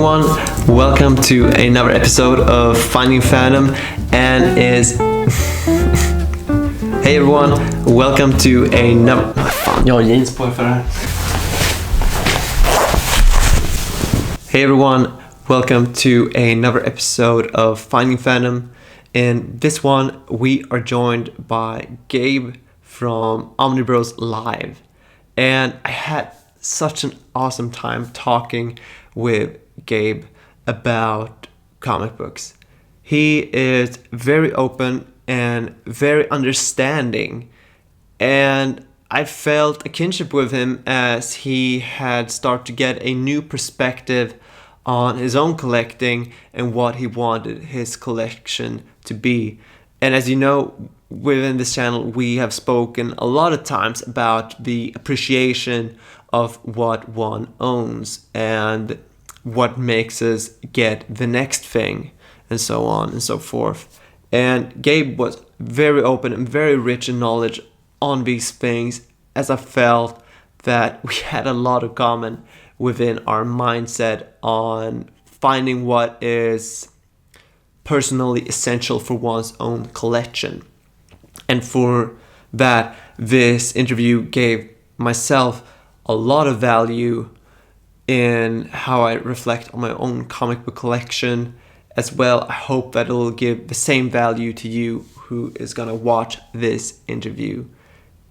everyone, welcome to another episode of Finding Fandom and is Hey everyone, welcome to another Hey everyone, welcome to another episode of Finding Fandom. In this one, we are joined by Gabe from Omni Bros Live. And I had such an awesome time talking with Gabe about comic books. He is very open and very understanding, and I felt a kinship with him as he had started to get a new perspective on his own collecting and what he wanted his collection to be. And as you know, within this channel, we have spoken a lot of times about the appreciation of what one owns and what makes us get the next thing and so on and so forth. And Gabe was very open and very rich in knowledge on these things, as I felt that we had a lot of common within our mindset on finding what is personally essential for one's own collection. And for that, this interview gave myself a lot of value in how I reflect on my own comic book collection as well. I hope that it'll give the same value to you who is gonna watch this interview.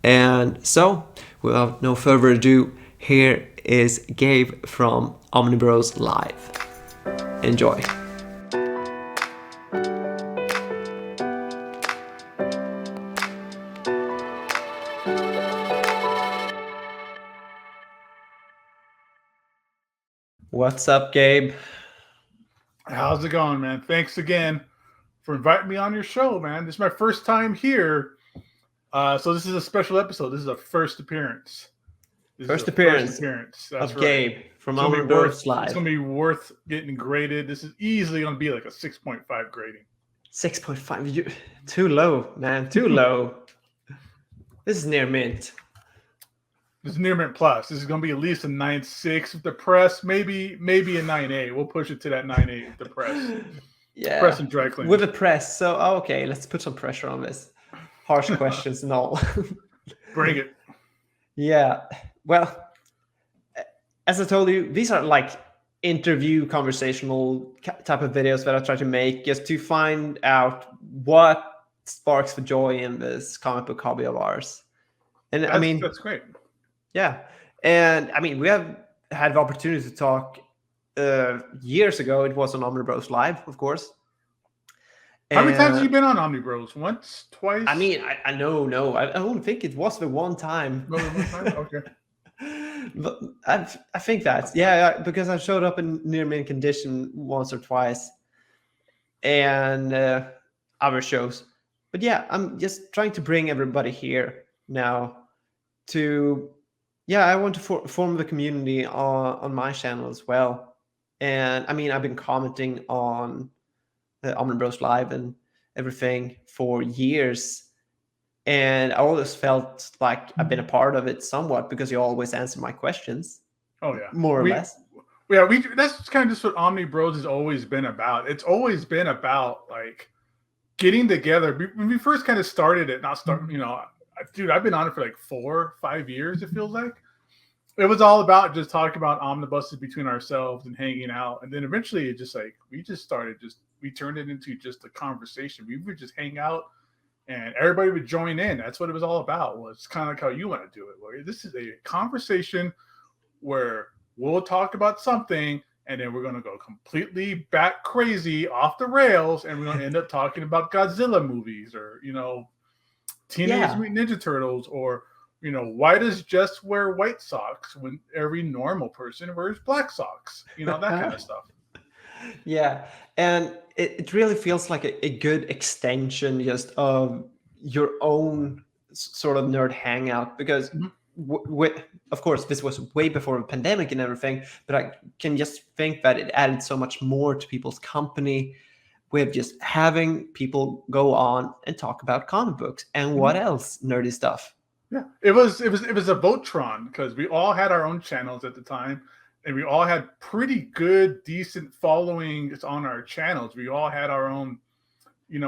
And so, without no further ado, here is Gabe from Omni Bros Live. Enjoy. What's up, Gabe? How's it going, man? Thanks again for inviting me on your show, man. This is my first time here. So this is a special episode. This is a first appearance. First appearance That's of right. Gabe from Omni Bros Live. It's going to be worth getting graded. This is easily going to be like a 6.5 grading. 6.5? Too low, man. Too low. This is near mint. This is near mint plus. This is going to be at least a 9.6 with the press, maybe a 9.8. We'll push it to that 9.8 with the press. Yeah. Press and dry cleaning. With the press. So, okay, let's put some pressure on this. Harsh questions and all. Bring it. Yeah. Well, as I told you, these are like interview conversational type of videos that I try to make just to find out what sparks the joy in this comic book hobby of ours. And that's great. Yeah. And I mean, we have had the opportunity to talk years ago. It was on Omni Bros Live, of course. How many times have you been on Omni Bros? Once? Twice? I mean, I know. I don't think it was the one time. No, one time? Okay. But I think that, yeah, because I showed up in near mint condition once or twice and other shows. But yeah, I'm just trying to bring everybody here now to, yeah, I want to form the community on my channel as well. And I mean, I've been commenting on the Omni Bros Live and everything for years. And I always felt like I've been a part of it somewhat because you always answer my questions. Oh, yeah. More or less. Yeah, that's kind of just what Omni Bros has always been about. It's always been about like getting together. When we first kind of started it, dude, I've been on it for like 4 or 5 years, it feels like. It was all about just talking about omnibuses between ourselves and hanging out. And then eventually it just like, we turned it into just a conversation. We would just hang out and everybody would join in. That's what it was all about. Was kind of like how you want to do it. Where this is a conversation where we'll talk about something and then we're going to go completely bat crazy off the rails. And we're going to end up talking about Godzilla movies or, Teenage Mutant Ninja Turtles or, why does Jess wear white socks when every normal person wears black socks? That kind of stuff. Yeah. And it really feels like a good extension just of your own sort of nerd hangout because of course, this was way before the pandemic and everything, but I can just think that it added so much more to people's company with just having people go on and talk about comic books and what else nerdy stuff. Yeah, it was a Votron because we all had our own channels at the time, and we all had pretty good, decent followings on our channels. We all had our own,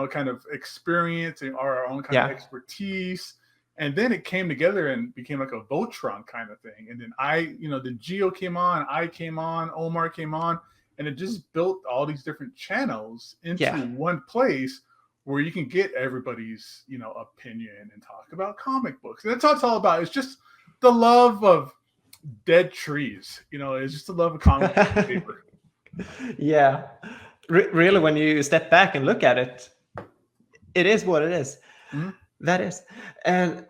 kind of experience and our own kind of Yeah. expertise. And then it came together and became like a Voltron kind of thing. And then then Geo came on, I came on, Omar came on, and it just built all these different channels into one place where you can get everybody's, opinion and talk about comic books. And that's all it's all about. It's just the love of dead trees. It's just the love of comic book paper. Yeah. Really, when you step back and look at it, it is what it is. Mm-hmm. That is. And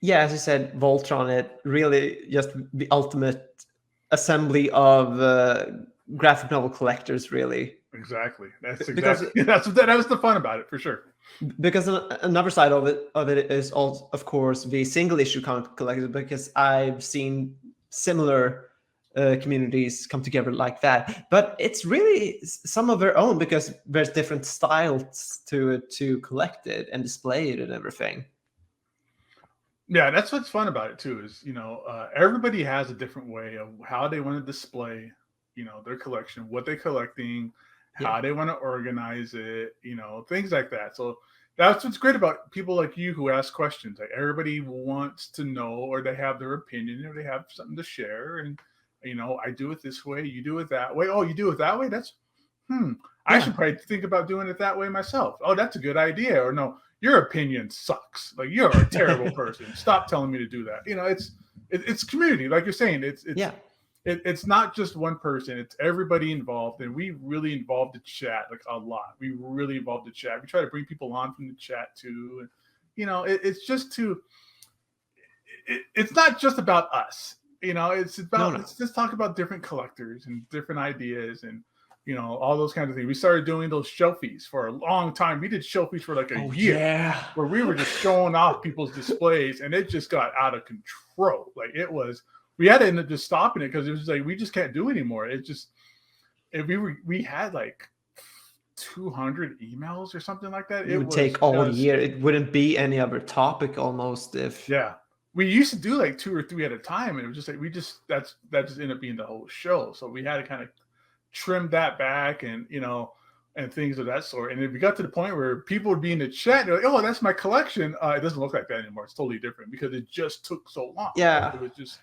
yeah, as you said, Voltron, it really just the ultimate assembly of graphic novel collectors, really. Exactly. That's that was the fun about it, for sure. Because another side of it is also, of course, the single issue comic collectors, because I've seen similar communities come together like that, but it's really some of their own, because there's different styles to collect it and display it and everything. Yeah, that's what's fun about it too, is everybody has a different way of how they want to display their collection, what they're collecting, how they want to organize it, things like that. So that's what's great about people like you who ask questions. Like, everybody wants to know, or they have their opinion, or they have something to share. And I do it this way, you do it that way. Oh, you do it that way? That's I should probably think about doing it that way myself. Oh, that's a good idea. Or no, your opinion sucks. Like, you're a terrible person. Stop telling me to do that. It's community, like you're saying. It's not just one person. It's everybody involved, and we really involved the chat like a lot. We really involved the chat. We try to bring people on from the chat too. And, it's just it's not just about us. It's about let's just talk about different collectors and different ideas and all those kinds of things. We started doing those shelfies for a long time. We did shelfies for like a year, where we were just showing off people's displays, and it just got out of control. Like, we had to end up just stopping it, because it was like, we just can't do it anymore. It just, we had like 200 emails or something like that. It would take all year. It wouldn't be any other topic almost if. Yeah. We used to do like 2 or 3 at a time, and it was just like, that just ended up being the whole show. So we had to kind of trim that back, and and things of that sort. And if we got to the point where people would be in the chat, and they're like, "Oh, that's my collection." It doesn't look like that anymore. It's totally different, because it just took so long. Yeah. It was just,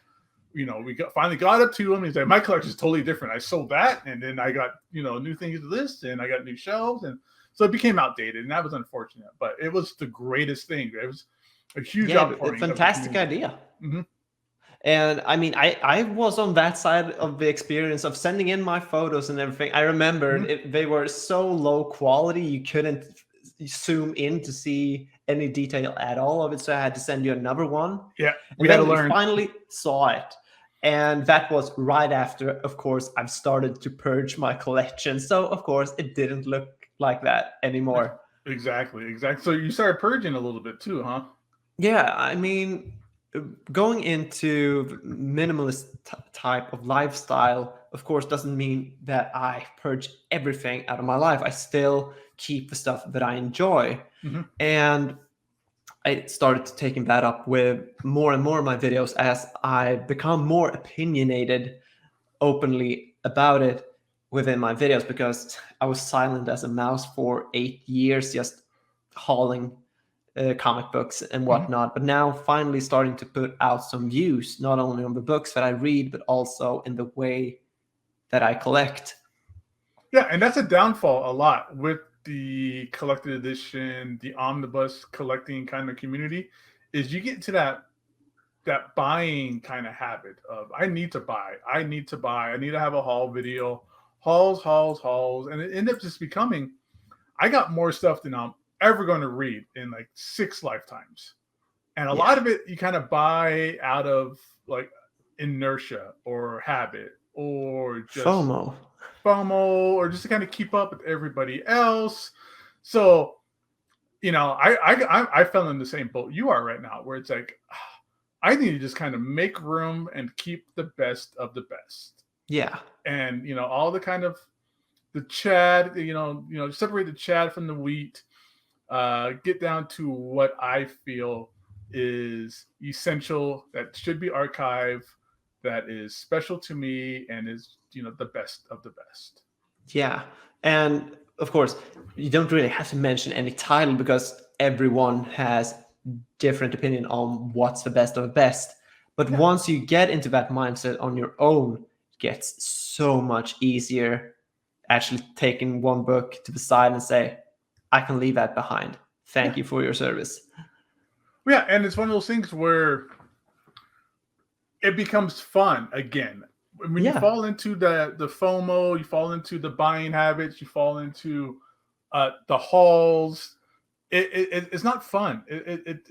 we finally got up to him. He's like, "My collection is totally different. I sold that, and then I got new things to list, and I got new shelves," and so it became outdated, and that was unfortunate. But it was the greatest thing. It was a huge outpouring. Fantastic idea. Mm-hmm. And I mean, I was on that side of the experience of sending in my photos and everything. I remember they were so low quality, you couldn't zoom in to see any detail at all of it. So I had to send you another one. Yeah, we had to learn. We finally saw it. And that was right after, of course, I've started to purge my collection. So, of course, it didn't look like that anymore. Exactly. So you started purging a little bit too, huh? Yeah, I mean, going into minimalist type of lifestyle, of course, doesn't mean that I purge everything out of my life. I still keep the stuff that I enjoy. Mm-hmm. And I started taking that up with more and more of my videos as I become more opinionated openly about it within my videos, because I was silent as a mouse for 8 years, just hauling comic books and whatnot, but now finally starting to put out some views, not only on the books that I read, but also in the way that I collect. Yeah, and that's a downfall a lot with the collected edition, the omnibus collecting kind of community, is you get into that buying kind of habit of, I need to buy, I need to have a haul video, hauls, and it ended up just becoming, I got more stuff than I'm ever going to read in like 6 lifetimes. And a lot of it you kind of buy out of like inertia or habit, or just FOMO, or just to kind of keep up with everybody else. So, I fell in the same boat you are right now, where it's like, I need to just kind of make room and keep the best of the best. Yeah. And, all the kind of the Chad, separate the Chad from the wheat. Get down to what I feel is essential, that should be archived, that is special to me and is, the best of the best. Yeah. And of course, you don't really have to mention any title because everyone has different opinion on what's the best of the best. But Yeah. once you get into that mindset on your own, it gets so much easier actually taking one book to the side and say, I can leave that behind. Thank you for your service. Yeah, and it's one of those things where it becomes fun again. When you fall into the FOMO, you fall into the buying habits, you fall into the hauls. It's not fun.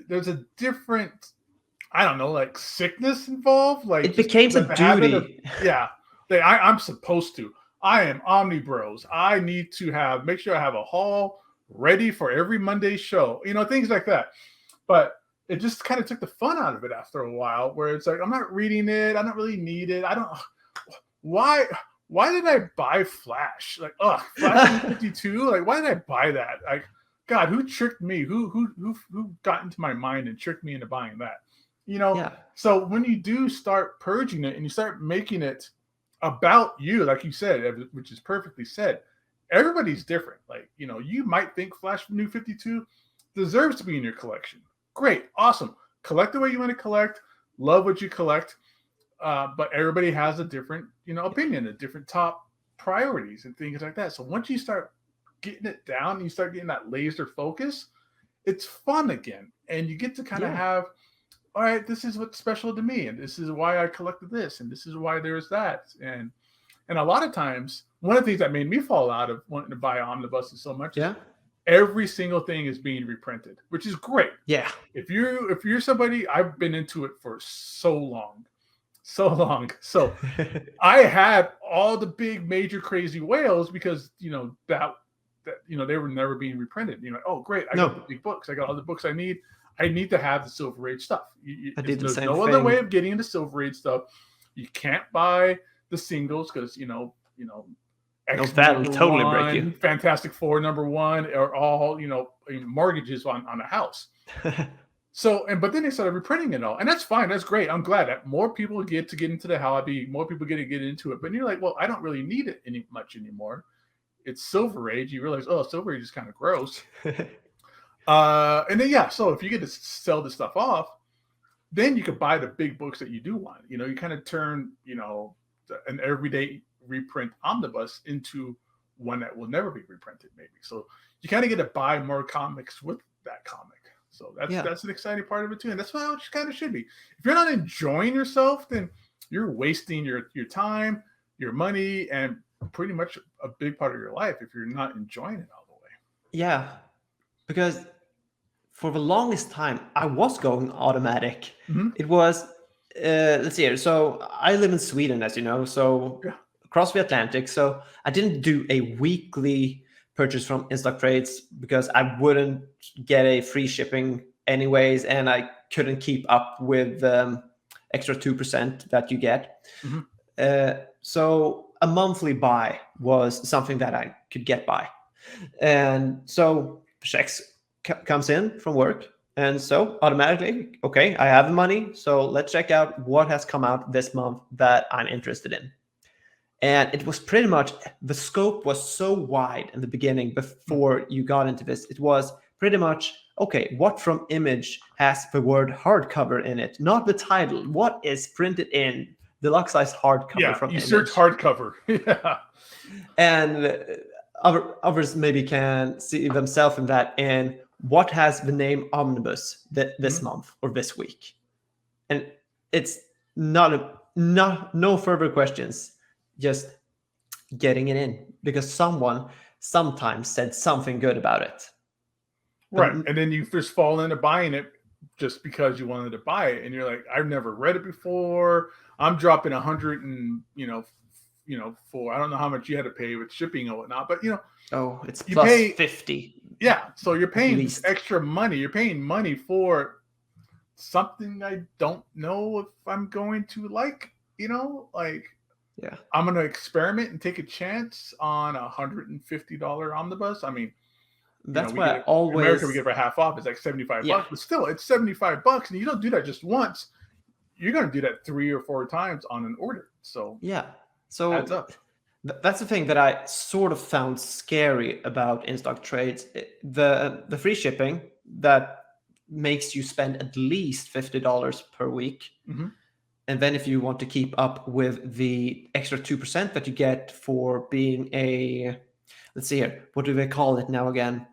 There's a different, I don't know, like sickness involved. Like it became a duty. I'm supposed to. I am Omni Bros. I need to make sure I have a haul ready for every Monday show. Things like that. But it just kind of took the fun out of it after a while, where it's like, I'm not reading it. I don't really need it. I don't. Why did I buy Flash? Like, Flash 52. Like, why did I buy that? Like, God, who tricked me? Who got into my mind and tricked me into buying that? So when you do start purging it and you start making it about you, like you said, which is perfectly said, everybody's different. Like, you might think Flash New 52 deserves to be in your collection. Great, awesome. Collect the way you want to collect. Love what you collect. But everybody has a different, opinion, a different top priorities and things like that. So once you start getting it down and you start getting that laser focus, it's fun again. And you get to kind of have, all right, this is what's special to me. And this is why I collected this. And this is why there's that. And a lot of times, one of the things that made me fall out of wanting to buy omnibuses so much is every single thing is being reprinted, which is great. Yeah. If you're somebody, I've been into it for so long. So I had all the big major crazy whales because that they were never being reprinted. Oh great, I got the big books. I got all the books I need. I need to have the Silver Age stuff. There's no other way of getting into Silver Age stuff. You can't buy the singles because that'll totally break you. Fantastic Four #1 are all mortgages on a house. So, but then they started reprinting it all, and that's fine. That's great. I'm glad that more people get into the hobby, more people get into it. But you're like, well, I don't really need it much anymore. It's Silver Age. You realize, Silver Age is kind of gross. And then so if you get to sell this stuff off, then you could buy the big books that you do want. You kind of turn an everyday reprint omnibus into one that will never be reprinted, maybe. So you kind of get to buy more comics with that comic. So that's an exciting part of it too, and that's how it kind of should be. If you're not enjoying yourself, then you're wasting your time, your money, and pretty much a big part of your life if you're not enjoying it all the way. Yeah, because for the longest time I was going automatic. Mm-hmm. It was let's see here. So I live in Sweden, as you know, so across the Atlantic. So I didn't do a weekly purchase from in-stock trades because I wouldn't get a free shipping anyways, and I couldn't keep up with extra 2% that you get. Mm-hmm. So a monthly buy was something that I could get by. And so checks comes in from work, and so automatically, okay, I have the money, so let's check out what has come out this month that I'm interested in. And it was pretty much, the scope was so wide in the beginning before you got into this. It was pretty much, okay, what from Image has the word hardcover in it? Not the title. What is printed in deluxe size hardcover from Image? You search hardcover. Yeah. And others maybe can see themselves in that. And what has the name Omnibus this month or this week? And it's no further questions. Just getting it in because someone sometimes said something good about it. Right. And then you just fall into buying it just because you wanted to buy it. And you're like, I've never read it before. I'm dropping 100 and, for, I don't know how much you had to pay with shipping and whatnot, but it's plus 50. Yeah. So you're paying extra money. You're paying money for something I don't know if I'm going to like, yeah, I'm going to experiment and take a chance on $150 omnibus. I mean, that's why America we get for half off. It's like $75, but still, it's $75, and you don't do that just once. you're going to do that 3 or 4 times on an order. So Yeah. adds So up. that's the thing that I sort of found scary about in-stock trades. The free shipping that makes you spend at least $50 per week. Mm-hmm. And then if you want to keep up with the extra 2% that you get for being a, let's see here, what do they call it now again?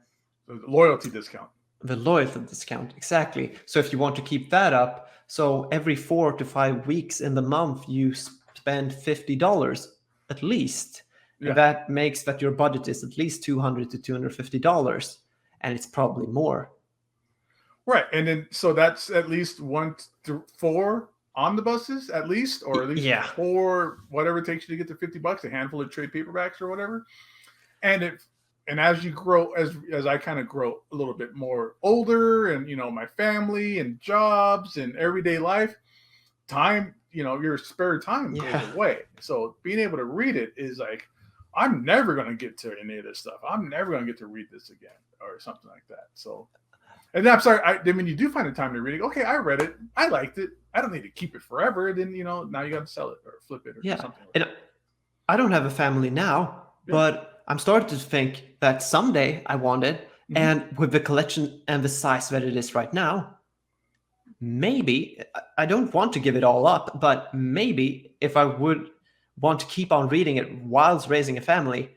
The loyalty discount. The loyalty discount, exactly. So if you want to keep that up, so every 4 to 5 weeks in the month, you spend $50 at least. Yeah. And that makes that your budget is at least $200 to $250. And it's probably more. Right. And then, so that's at least 1 to 4 omnibuses, at least, or at least 4, whatever it takes you to get to $50, a handful of trade paperbacks or whatever. And as you grow, as I kind of grow a little bit more older, and my family and jobs and everyday life, time, your spare time goes away. So being able to read it is like, I'm never going to get to any of this stuff. I'm never going to get to read this again or something like that. So, and then I'm sorry, then when you do find the time to read it, okay, I read it, I liked it, I don't need to keep it forever. Then now you got to sell it or flip it or something like that. And I don't have a family now, but I'm starting to think that someday I want it. Mm-hmm. And with the collection and the size that it is right now, maybe I don't want to give it all up, but maybe if I would want to keep on reading it whilst raising a family,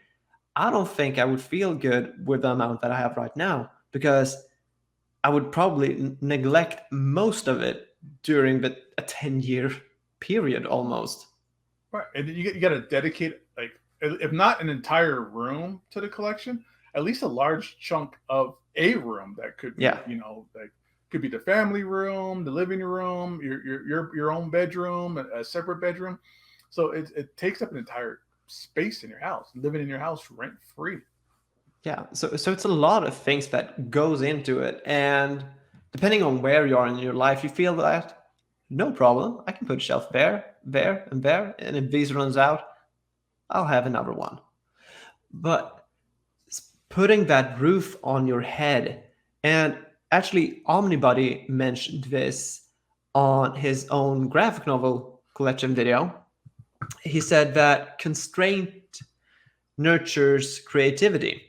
I don't think I would feel good with the amount that I have right now, because I would probably neglect most of it during a 10-year period almost. Right. And you got to dedicate, like, if not an entire room to the collection, at least a large chunk of a room that could be, like, could be the family room, the living room, your own bedroom, a separate bedroom. So it takes up an entire space in your house, living in your house rent free. Yeah, so it's a lot of things that goes into it, and depending on where you are in your life, you feel that no problem, I can put a shelf there, and there, and if these runs out, I'll have another one. But putting that roof on your head, and actually Omnibody mentioned this on his own graphic novel collection video. He said that constraint nurtures creativity.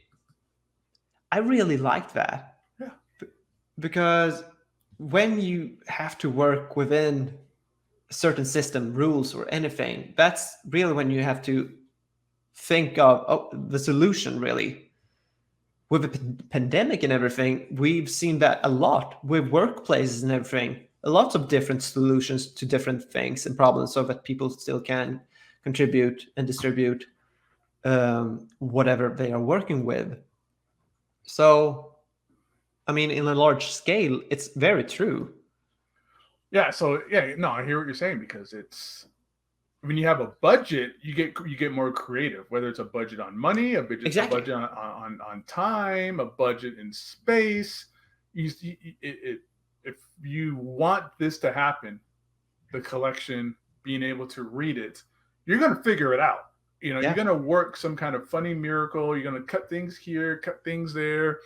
I really liked that. Yeah. Because when you have to work within a certain system, rules, or anything, that's really when you have to think of the solution, really. With the pandemic and everything, we've seen that a lot with workplaces and everything. Lots of different solutions to different things and problems so that people still can contribute and distribute whatever they are working with. So, I mean, in a large scale, it's very true. Yeah. So I hear what you're saying, because it's, when you have a budget, you get more creative. Whether it's a budget on money, a budget on time, a budget in space. If you want this to happen, the collection, being able to read it, you're going to figure it out. You're going to work some kind of funny miracle. You're going to cut things here, cut things there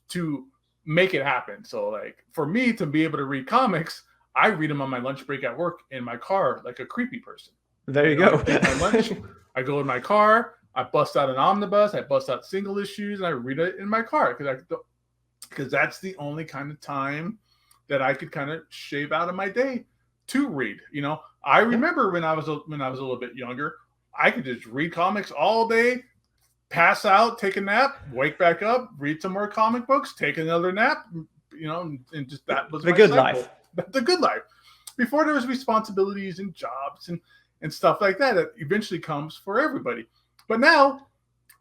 to make it happen. So, like, for me to be able to read comics, I read them on my lunch break at work in my car like a creepy person. There you go. I take my lunch, I go in my car, I bust out an omnibus, I bust out single issues, and I read it in my car, because that's the only kind of time that I could kind of shave out of my day to read. I remember when I was a little bit younger, I could just read comics all day, pass out, take a nap, wake back up, read some more comic books, take another nap, and just that was the good life. The good life. Before there was responsibilities and jobs and stuff like that eventually comes for everybody. But now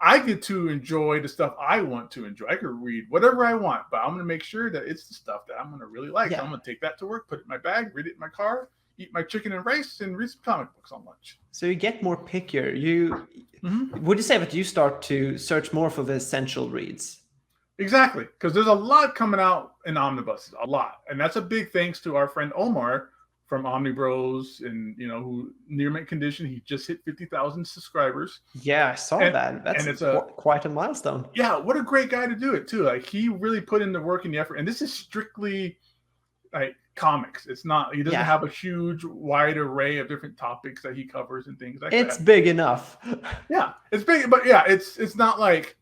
I get to enjoy the stuff I want to enjoy. I can read whatever I want, but I'm going to make sure that it's the stuff that I'm going to really like. Yeah. So I'm going to take that to work, put it in my bag, read it in my car, eat my chicken and rice, and read some comic books on lunch. So you get more pickier. Would you say that you start to search more for the essential reads? Exactly, because there's a lot coming out in omnibuses, a lot. And that's a big thanks to our friend Omar from Omni Bros, and who near mint condition, he just hit 50,000 subscribers. Yeah, I saw that. That's quite a milestone. Yeah, what a great guy to do it too. Like, he really put in the work and the effort. And this is strictly like comics. It's not. He doesn't Yeah. have a huge, wide array of different topics that he covers and things like It's that. big enough. Yeah, it's big, but yeah, it's not like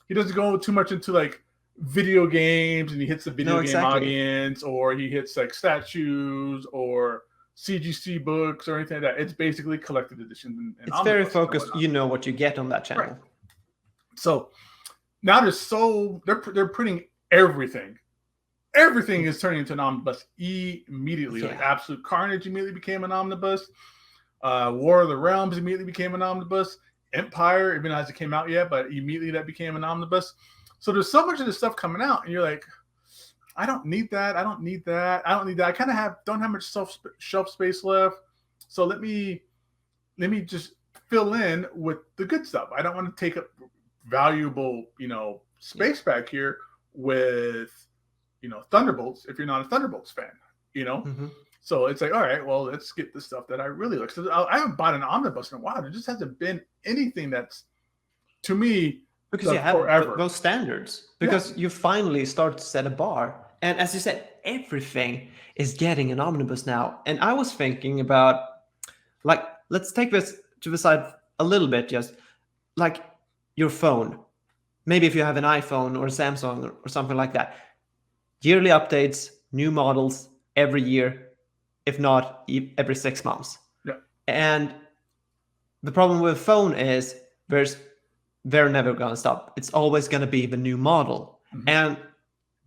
he doesn't go too much into like video games and he hits the video game audience, or he hits like statues or CGC books or anything like that. It's basically collected editions. And it's very focused. You know what you get on that channel. Right. So now they're printing everything. Everything is turning into an omnibus immediately. Yeah. Like Absolute Carnage immediately became an omnibus. War of the Realms immediately became an omnibus. Empire, even as it came out yet, but immediately that became an omnibus. So there's so much of this stuff coming out, and you're like, I don't need that. I don't need that. I don't need that. I kind of don't have much shelf space left. So let me just fill in with the good stuff. I don't want to take up valuable, space back here with, Thunderbolts if you're not a Thunderbolts fan, Mm-hmm. So it's like, all right, well, let's get the stuff that I really like. So I haven't bought an omnibus in a while. There just hasn't been anything that's, to me, because you have those standards. Because you finally start to set a bar. And as you said, everything is getting an omnibus now. And I was thinking about, like, let's take this to the side a little bit, just like your phone. Maybe if you have an iPhone or a Samsung or something like that. Yearly updates, new models every year, if not every 6 months. Yeah. And the problem with phone is they're never going to stop. It's always going to be the new model. Mm-hmm.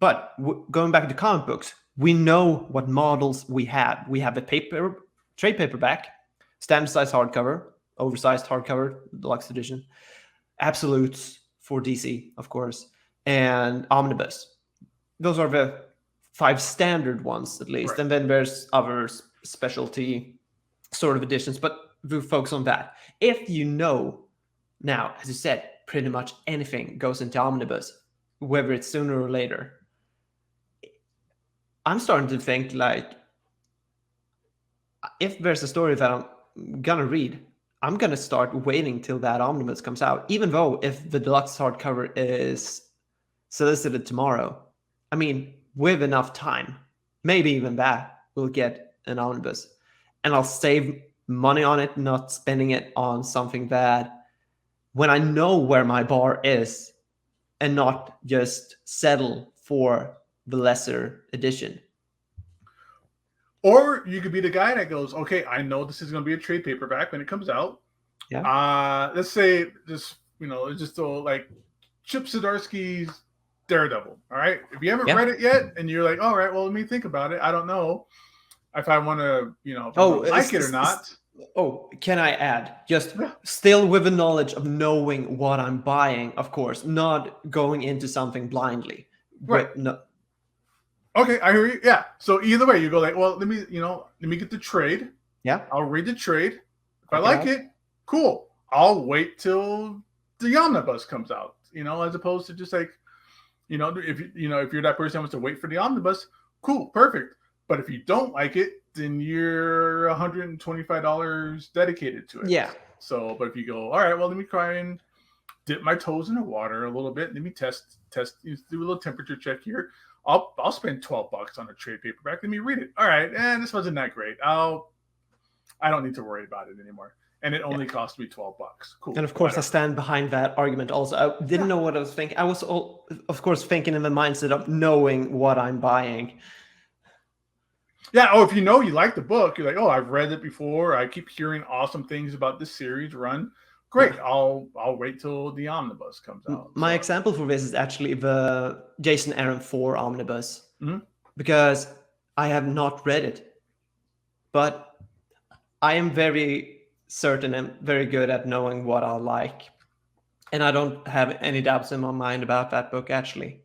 But going back to comic books, we know what models we have. We have a trade paperback, standard size hardcover, oversized hardcover, deluxe edition, absolutes for DC, of course, and omnibus. Those are the 5 standard ones, at least. Right. And then there's other specialty sort of editions, but we'll focus on that. If you know now, as you said, pretty much anything goes into omnibus, whether it's sooner or later. I'm starting to think, like, if there's a story that I'm gonna read, I'm gonna start waiting till that omnibus comes out, even though if the deluxe hardcover is solicited tomorrow. I mean, with enough time, maybe even that, we'll get an omnibus. And I'll save money on it, not spending it on something that, when I know where my bar is, and not just settle for the lesser edition. Or you could be the guy that goes, okay, I know this is going to be a trade paperback when it comes out. Yeah. Let's say this, just like Chip Zdarsky's Daredevil. All right. If you haven't read it yet and you're like, all right, well, let me think about it. I don't know if I want to, if I like it or not. Can I add? Just still with the knowledge of knowing what I'm buying, of course, not going into something blindly. Right. No. Okay, I hear you. Yeah. So either way, you go like, well, let me get the trade. Yeah. I'll read the trade. If I like it, cool. I'll wait till the omnibus comes out, as opposed to just like, if you're that person who wants to wait for the omnibus, cool, perfect. But if you don't like it, then you're $125 dedicated to it. Yeah. So, but if you go, all right, well, let me try and dip my toes in the water a little bit. Let me test, do a little temperature check here. I'll spend $12 on a trade paperback. Let me read it. All right, this wasn't that great. I don't need to worry about it anymore. And it only cost me $12. Cool. And of course, I stand behind that argument also. I didn't know what I was thinking. I was, of course, thinking in the mindset of knowing what I'm buying. Yeah. Oh, if you like the book, you're like, oh, I've read it before. I keep hearing awesome things about this series run. Great. Yeah. I'll wait till the omnibus comes out. My example for this is actually the Jason Aaron 4 omnibus, because I have not read it, but I am very certain and very good at knowing what I like, and I don't have any doubts in my mind about that book actually.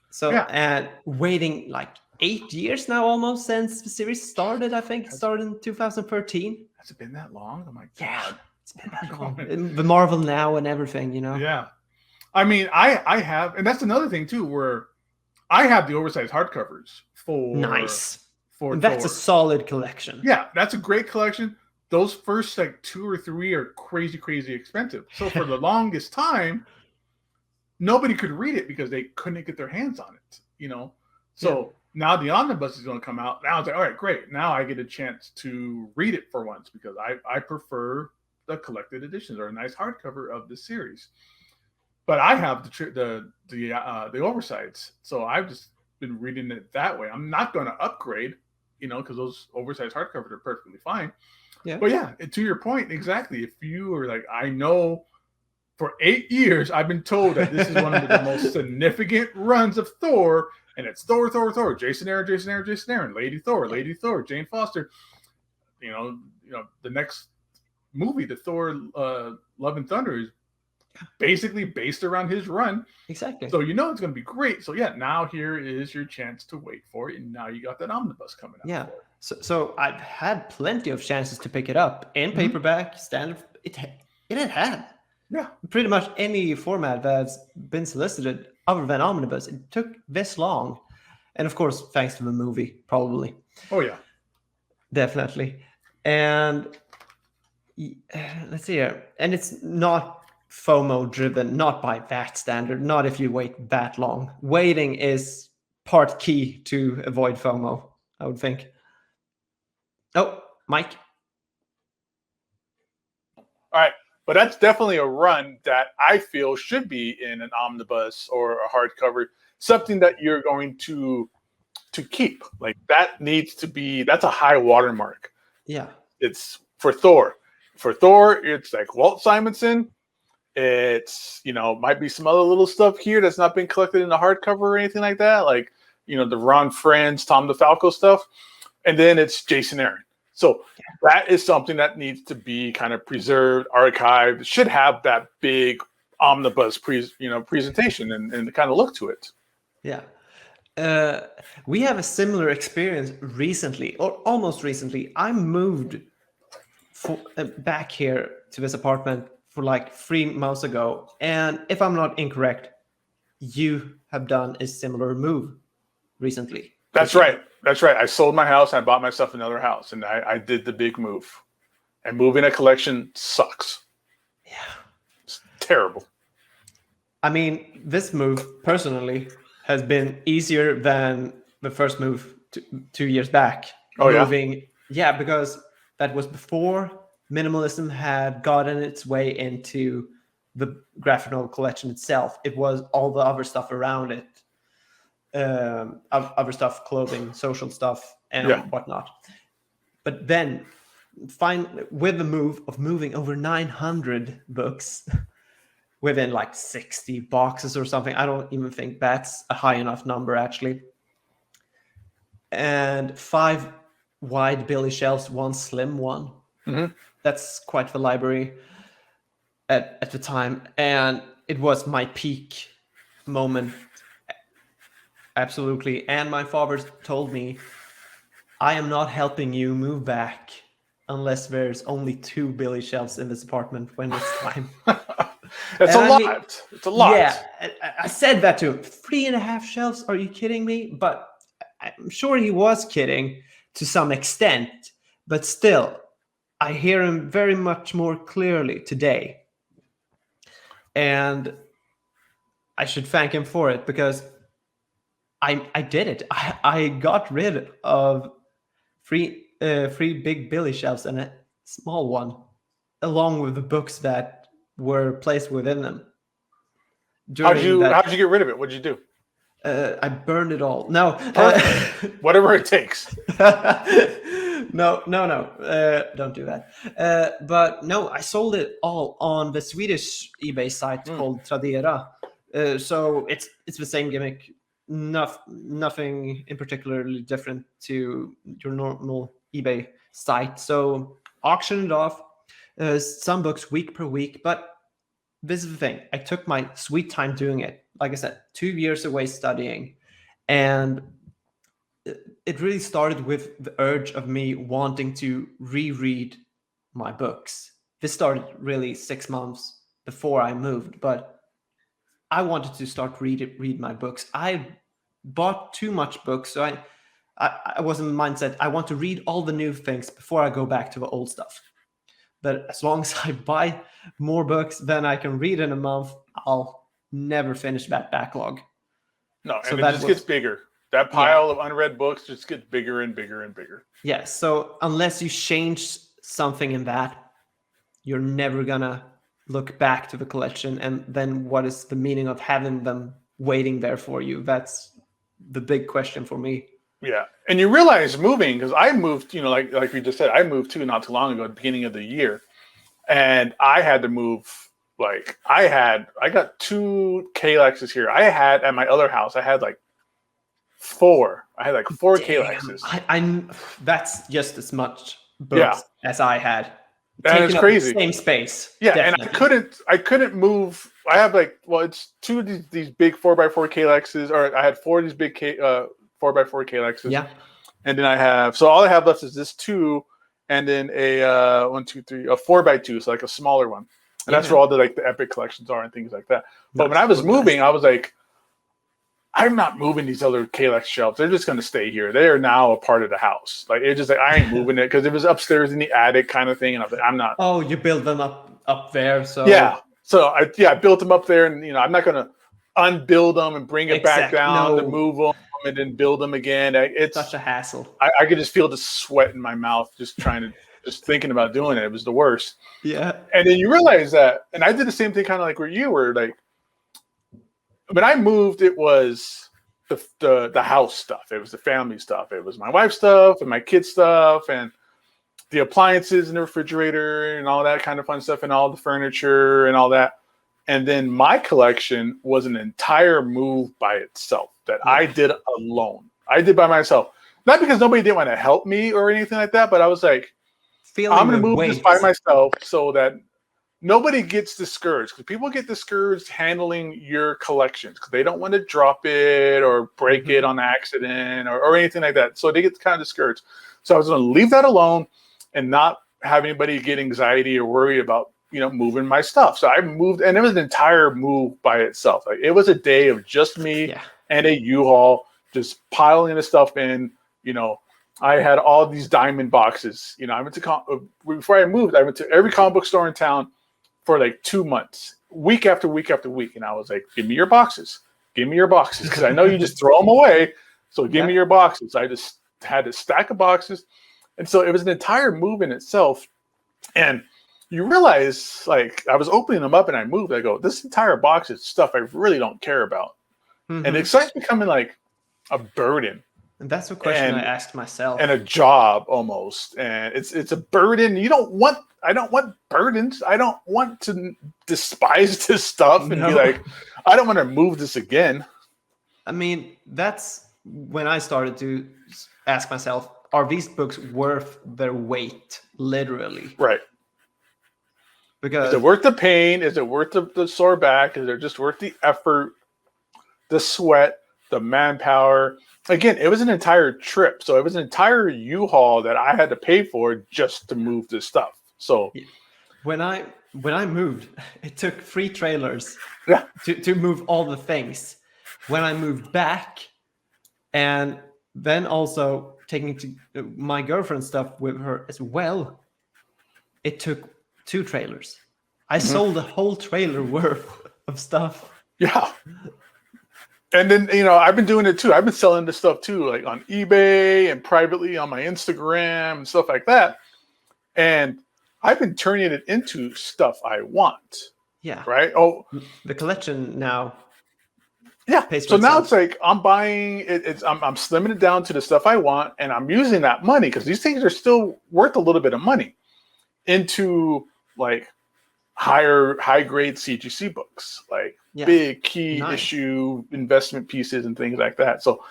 So and waiting like 8 years now almost since the series started. I think it started in 2013. Has it been that long? Oh my god. Yeah. It's been that long. The Marvel Now and everything, Yeah. I mean, I have, and that's another thing too, where I have the oversized hardcovers for that's a solid collection. Yeah, that's a great collection. Those first like 2 or 3 are crazy expensive. So for the longest time, nobody could read it because they couldn't get their hands on it. So Now the omnibus is going to come out. Now it's like, all right, great. Now I get a chance to read it for once because I prefer the collected editions or a nice hardcover of the series. But I have the oversights, so I've just been reading it that way. I'm not going to upgrade, because those oversized hardcovers are perfectly fine. Yeah. But yeah, to your point, exactly. If you are like, I know for 8 years I've been told that this is one of the most significant runs of Thor, and it's Thor, Jason Aaron, Lady Thor, Jane Foster. The next movie, the Thor Love and Thunder, is basically based around his run. Exactly. So it's going to be great. So yeah, now here is your chance to wait for it, and now you got that omnibus coming out. Yeah. So I've had plenty of chances to pick it up in paperback, standard. It had. Yeah. Pretty much any format that's been solicited other than omnibus. It took this long. And of course, thanks to the movie, probably. Oh, yeah. Definitely. And let's see here. And it's not FOMO driven, not by that standard, not if you wait that long. Waiting is part key to avoid FOMO, I would think. Oh, Mike. All right. But that's definitely a run that I feel should be in an omnibus or a hardcover, something that you're going to keep. Like that needs to be, that's a high watermark. Yeah. It's for Thor. For Thor, it's like Walt Simonson. It's, might be some other little stuff here that's not been collected in the hardcover or anything like that. Like, the Ron Friends, Tom DeFalco stuff. And then it's Jason Aaron. So that is something that needs to be kind of preserved, archived. It should have that big omnibus presentation and kind of look to it. Yeah. We have a similar experience recently, or almost recently. I moved back here to this apartment for like 3 months ago. And if I'm not incorrect, you have done a similar move recently. That's right. I sold my house and I bought myself another house, and I did the big move. And moving a collection sucks. Yeah. It's terrible. I mean, this move personally has been easier than the first move 2 years back. Oh, moving, yeah, because that was before minimalism had gotten its way into the graphic novel collection itself. It was all the other stuff around it. Other stuff, clothing, social stuff, and whatnot. But then, with the move of moving over 900 books within like 60 boxes or something, I don't even think that's a high enough number actually. And 5 wide billy shelves, 1 slim one. Mm-hmm. That's quite the library at the time, and it was my peak moment. Absolutely. And my father told me, I am not helping you move back unless there's only 2 billy shelves in this apartment when it's time. It's a lot. It's a lot. Yeah, I said that to him. 3.5 shelves? Are you kidding me? But I'm sure he was kidding to some extent. But still, I hear him very much more clearly today. And I should thank him for it because I did it. I got rid of 3 big billy shelves and a small one, along with the books that were placed within them. How'd you get rid of it? What'd you do? I burned it all. No. Whatever it takes. No. Don't do that. But no, I sold it all on the Swedish eBay site called Tradera. So it's the same gimmick. Nothing in particularly different to your normal eBay site. So auction it off. Some books week per week, but this is the thing. I took my sweet time doing it. Like I said, 2 years away studying, and it really started with the urge of me wanting to reread my books. This started really 6 months before I moved, but I wanted to start read my books. I bought too much books, so I was in the mindset I want to read all the new things before I go back to the old stuff. But as long as I buy more books than I can read in a month, I'll never finish that backlog. No, and so it just gets bigger. That pile of unread books just gets bigger and bigger and bigger. Yeah. So unless you change something in that, you're never gonna look back to the collection. And then what is the meaning of having them waiting there for you? That's the big question for me. Yeah. And you realize moving, because I moved, like we just said, I moved too not too long ago at the beginning of the year. And I had to move, I got 2 Kalexes here. I had at my other house, I had like 4. I had like 4 Kalexes. I that's just as much books as I had. And it's crazy. Same space. Yeah, Definitely. and I couldn't move. I have it's 2 of these big 4x4 Kalexes, or I had 4 of these big 4x4 Kalexes. Yeah. And then so all I have left is this 2, and then a 4x2, so like a smaller one. And that's where all the epic collections are and things like that. But when I was moving, I was like, I'm not moving these other Kalex shelves. They're just going to stay here. They are now a part of the house. It's just I ain't moving it, because it was upstairs in the attic kind of thing. And I was like, I'm not. Oh, you build them up there. So yeah. So I built them up there, and I'm not going to unbuild them and bring it back down to move them and then build them again. It's such a hassle. I could just feel the sweat in my mouth just thinking about doing it. It was the worst. Yeah. And then you realize that, and I did the same thing kind of like where you were, like, when I moved, it was the house stuff. It was the family stuff. It was my wife's stuff and my kids' stuff and the appliances in the refrigerator and all that kind of fun stuff and all the furniture and all that. And then my collection was an entire move by itself that I did alone. I did by myself. Not because nobody didn't want to help me or anything like that, but I was like, I'm going to move this by myself so that nobody gets discouraged, because people get discouraged handling your collections because they don't want to drop it or break it on accident or anything like that. So they get kind of discouraged. So I was going to leave that alone and not have anybody get anxiety or worry about, moving my stuff. So I moved, and it was an entire move by itself. It was a day of just me and a U-Haul just piling the stuff in. I had all these diamond boxes. I went to before I moved, I went to every comic book store in town for like 2 months, week after week after week. And I was like, give me your boxes. Give me your boxes. Because I know you just throw them away. So give me your boxes. I just had a stack of boxes. And so it was an entire move in itself. And you realize, I was opening them up and I moved. I go, this entire box is stuff I really don't care about. Mm-hmm. And it starts becoming like a burden. And that's a question I asked myself. And a job almost. And it's a burden. I don't want burdens. I don't want to despise this stuff and be like, I don't want to move this again. I mean, that's when I started to ask myself, are these books worth their weight, literally? Right. Because is it worth the pain? Is it worth the sore back? Is it just worth the effort, the sweat, the manpower? Again, it was an entire trip. So it was an entire U-Haul that I had to pay for just to move this stuff. So when I moved, it took 3 trailers to move all the things. When I moved back, and then also taking to my girlfriend's stuff with her as well, it took 2 trailers. I sold a whole trailer worth of stuff. Yeah. And then, I've been doing it too. I've been selling this stuff too, like on eBay and privately on my Instagram and stuff like that. And I've been turning it into stuff I want. Yeah. Right? Oh, the collection now. Yeah. So now it's like I'm buying it. I'm slimming it down to the stuff I want, and I'm using that money, because these things are still worth a little bit of money, into like high grade CGC books, like big key issue investment pieces and things like that. So,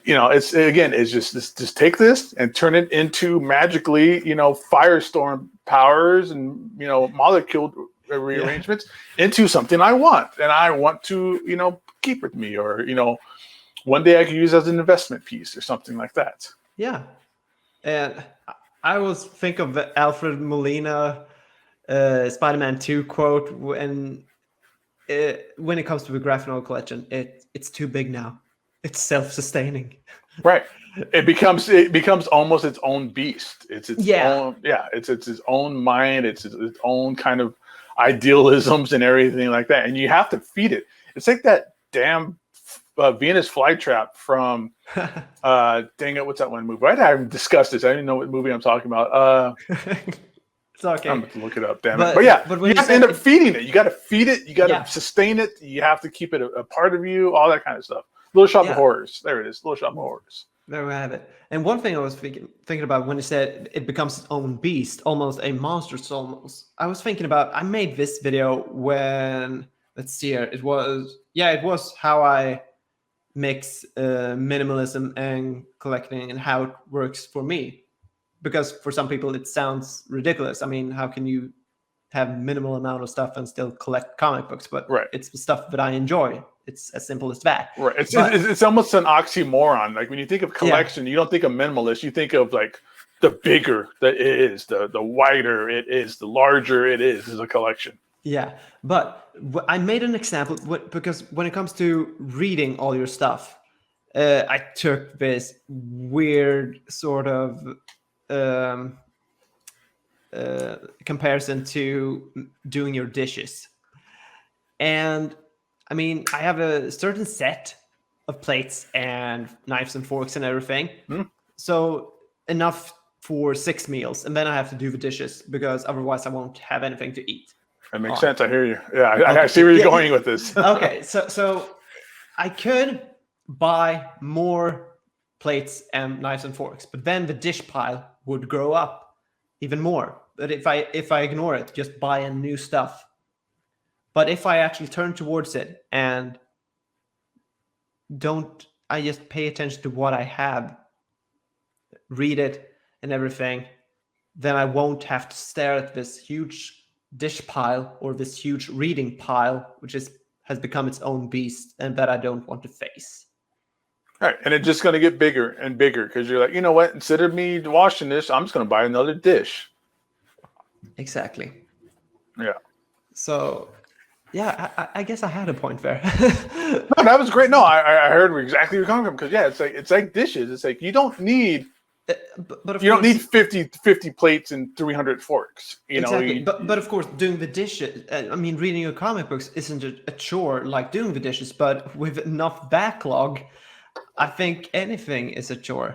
it's just take this and turn it into magically, firestorm powers and, molecule rearrangements into something I want. And I want to, keep with me, or, one day I could use as an investment piece or something like that. Yeah. And I always think of the Alfred Molina Spider-Man 2 quote when it comes to the graphic novel collection, it's too big now. It's self-sustaining. Right. It becomes almost its own beast. It's its own, it's its own mind. It's its own kind of idealisms and everything like that. And you have to feed it. It's like that damn Venus Flytrap from dang it, what's that one movie? I haven't discussed this. I didn't know what movie I'm talking about. It's okay. I'm going to look it up, damn it. But yeah, you have to end up feeding it. You got to feed it. You got to sustain it. You have to keep it a part of you, all that kind of stuff. Little Shop of Horrors. There it is. Little Shop of Horrors. There we have it. And one thing I was thinking about when you said it becomes its own beast, almost a monster almost. I was thinking about, I made this video when, let's see here, it was how I mix minimalism and collecting and how it works for me. Because for some people it sounds ridiculous. I mean, how can you have minimal amount of stuff and still collect comic books? But it's the stuff that I enjoy. It's as simple as that. Right. It's almost an oxymoron. Like when you think of collection, you don't think of minimalist. You think of like the bigger that it is, the wider it is, the larger it is a collection. Yeah. But I made an example because when it comes to reading all your stuff, I took this weird sort of comparison to doing your dishes. And I mean, I have a certain set of plates and knives and forks and everything. So enough for 6 meals. And then I have to do the dishes because otherwise I won't have anything to eat. That makes sense. I hear you. Yeah, I see where you're going with this. Okay, so I could buy more plates and knives and forks, but then the dish pile would grow up even more. But if I ignore it, just buy a new stuff. But if I actually turn towards it and I just pay attention to what I have, read it and everything, then I won't have to stare at this huge dish pile or this huge reading pile, which has become its own beast and that I don't want to face. All right. And it's just going to get bigger and bigger because you're like, you know what? Instead of me washing this, I'm just going to buy another dish. Exactly. Yeah. So... yeah, I guess I had a point there. No, that was great. No, I heard exactly where you're coming from because it's like dishes. It's like you don't need, but you don't need 50 plates and 300 forks. Exactly. But of course, doing the dishes. I mean, reading your comic books isn't a chore like doing the dishes, but with enough backlog, I think anything is a chore.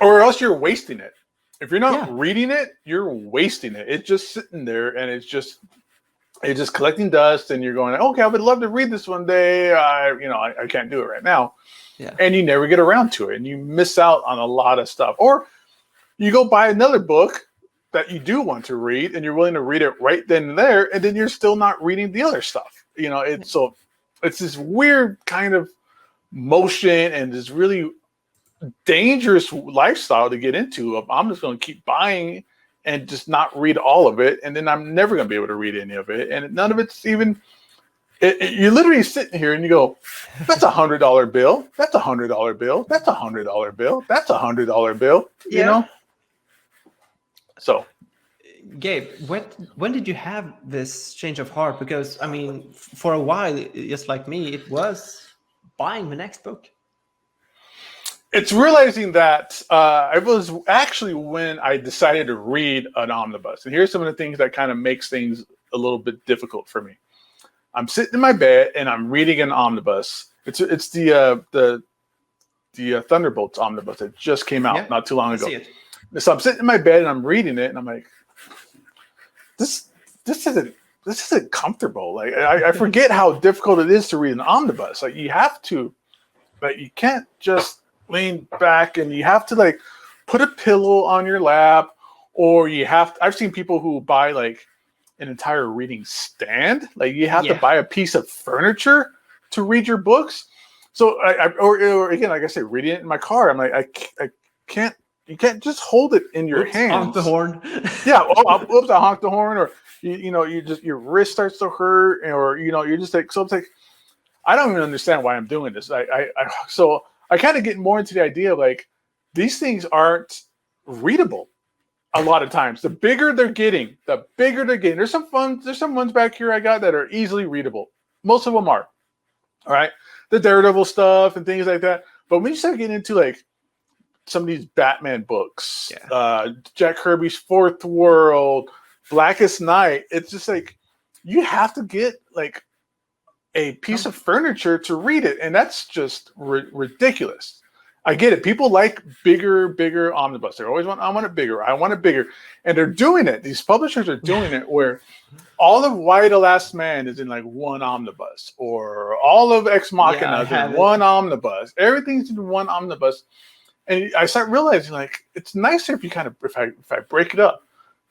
Or else you're wasting it. If you're not reading it, you're wasting it. It's just sitting there, and it's just collecting dust, and you're going, okay, I would love to read this one day. I can't do it right now. Yeah. And you never get around to it, and you miss out on a lot of stuff. Or you go buy another book that you do want to read, and you're willing to read it right then and there, and then you're still not reading the other stuff. So it's this weird kind of motion and this really dangerous lifestyle to get into of I'm just going to keep buying and just not read all of it, and then I'm never going to be able to read any of it, and none of it's even. You're literally sitting here and you go, "That's $100 bill. That's $100 bill. That's $100 bill. That's $100 bill." Yeah. You know. So, Gabe, when did you have this change of heart? Because I mean, for a while, just like me, it was buying the next book. It's realizing that it was actually when I decided to read an omnibus. And here's some of the things that kind of makes things a little bit difficult for me. I'm sitting in my bed and I'm reading an omnibus. It's the Thunderbolts omnibus that just came out not too long ago. So I'm sitting in my bed and I'm reading it and I'm like, this isn't comfortable. Like I forget how difficult it is to read an omnibus. Like you have to, but you can't just lean back, and you have to like put a pillow on your lap, or you have to, I've seen people who buy like an entire reading stand. Like you have to buy a piece of furniture to read your books. So or again, like I said, reading it in my car, I'm like, I can't, you can't just hold it in your hands. Honk the horn. Oops, I honked the horn, or you just, your wrist starts to hurt, or you're just like, so it's like, I don't even understand why I'm doing this. So I kind of get more into the idea of like, these things aren't readable a lot of times. The bigger they're getting. There's some ones back here I got that are easily readable. Most of them are. All right. The Daredevil stuff and things like that. But when you start getting into like some of these Batman books, Jack Kirby's Fourth World, Blackest Night, it's just like, you have to get like a piece of furniture to read it, and that's just ridiculous. I get it. People like bigger omnibus. They always I want it bigger. I want it bigger. And they're doing it. These publishers are doing it where all of Why the Last Man is in like one omnibus, or all of Ex Machina is in one omnibus. Everything's in one omnibus. And I start realizing, like, it's nicer if you kind of, if I break it up,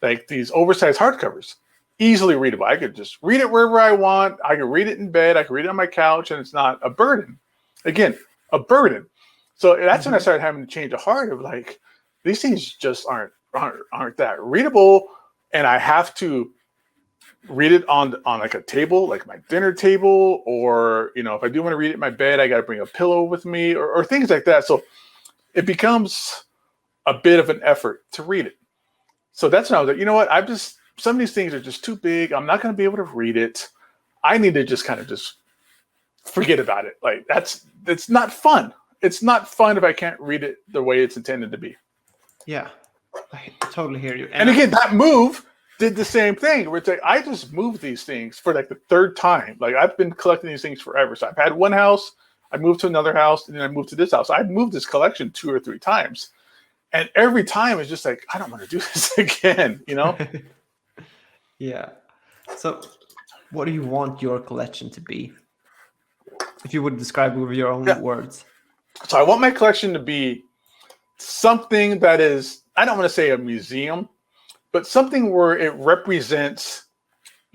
like these oversized hardcovers, easily readable. I could just read it wherever I want. I can read it in bed. I can read it on my couch, and it's not a burden. Again, a burden. So that's when I started having to change the heart of like, these things just aren't that readable, and I have to read it on like a table, like my dinner table, or if I do want to read it in my bed, I got to bring a pillow with me, or things like that. So it becomes a bit of an effort to read it. So that's when I was like, you know what? Some of these things are just too big. I'm not going to be able to read it. I need to just kind of just forget about it. Like it's not fun. It's not fun if I can't read it the way it's intended to be. Yeah, I totally hear you. And again, that move did the same thing. Where it's like, I just moved these things for like the third time. Like I've been collecting these things forever. So I've had one house, I moved to another house, and then I moved to this house. I've moved this collection 2 or 3 times. And every time it's just like, I don't want to do this again, Yeah. So what do you want your collection to be? If you would describe it with your own words. So I want my collection to be something that is, I don't want to say a museum, but something where it represents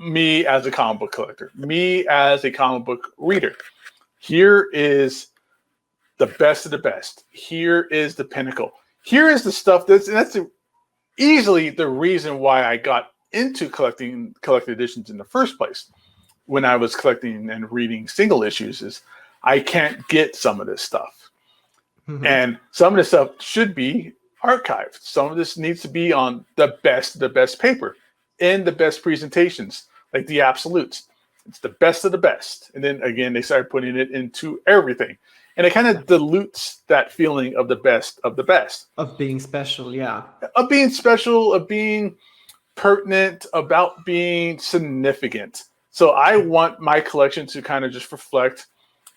me as a comic book collector, me as a comic book reader. Here is the best of the best. Here is the pinnacle. Here is the stuff that's easily the reason why I got into collecting collected editions in the first place. When I was collecting and reading single issues, is I can't get some of this stuff. Mm-hmm. And some of this stuff should be archived. Some of this needs to be on the best paper in the best presentations, like the absolutes. It's the best of the best. And then again, they started putting it into everything. And it kind of dilutes that feeling of the best of the best. Of being special, yeah. Of being special, of being pertinent, about being significant. So I want my collection to kind of just reflect,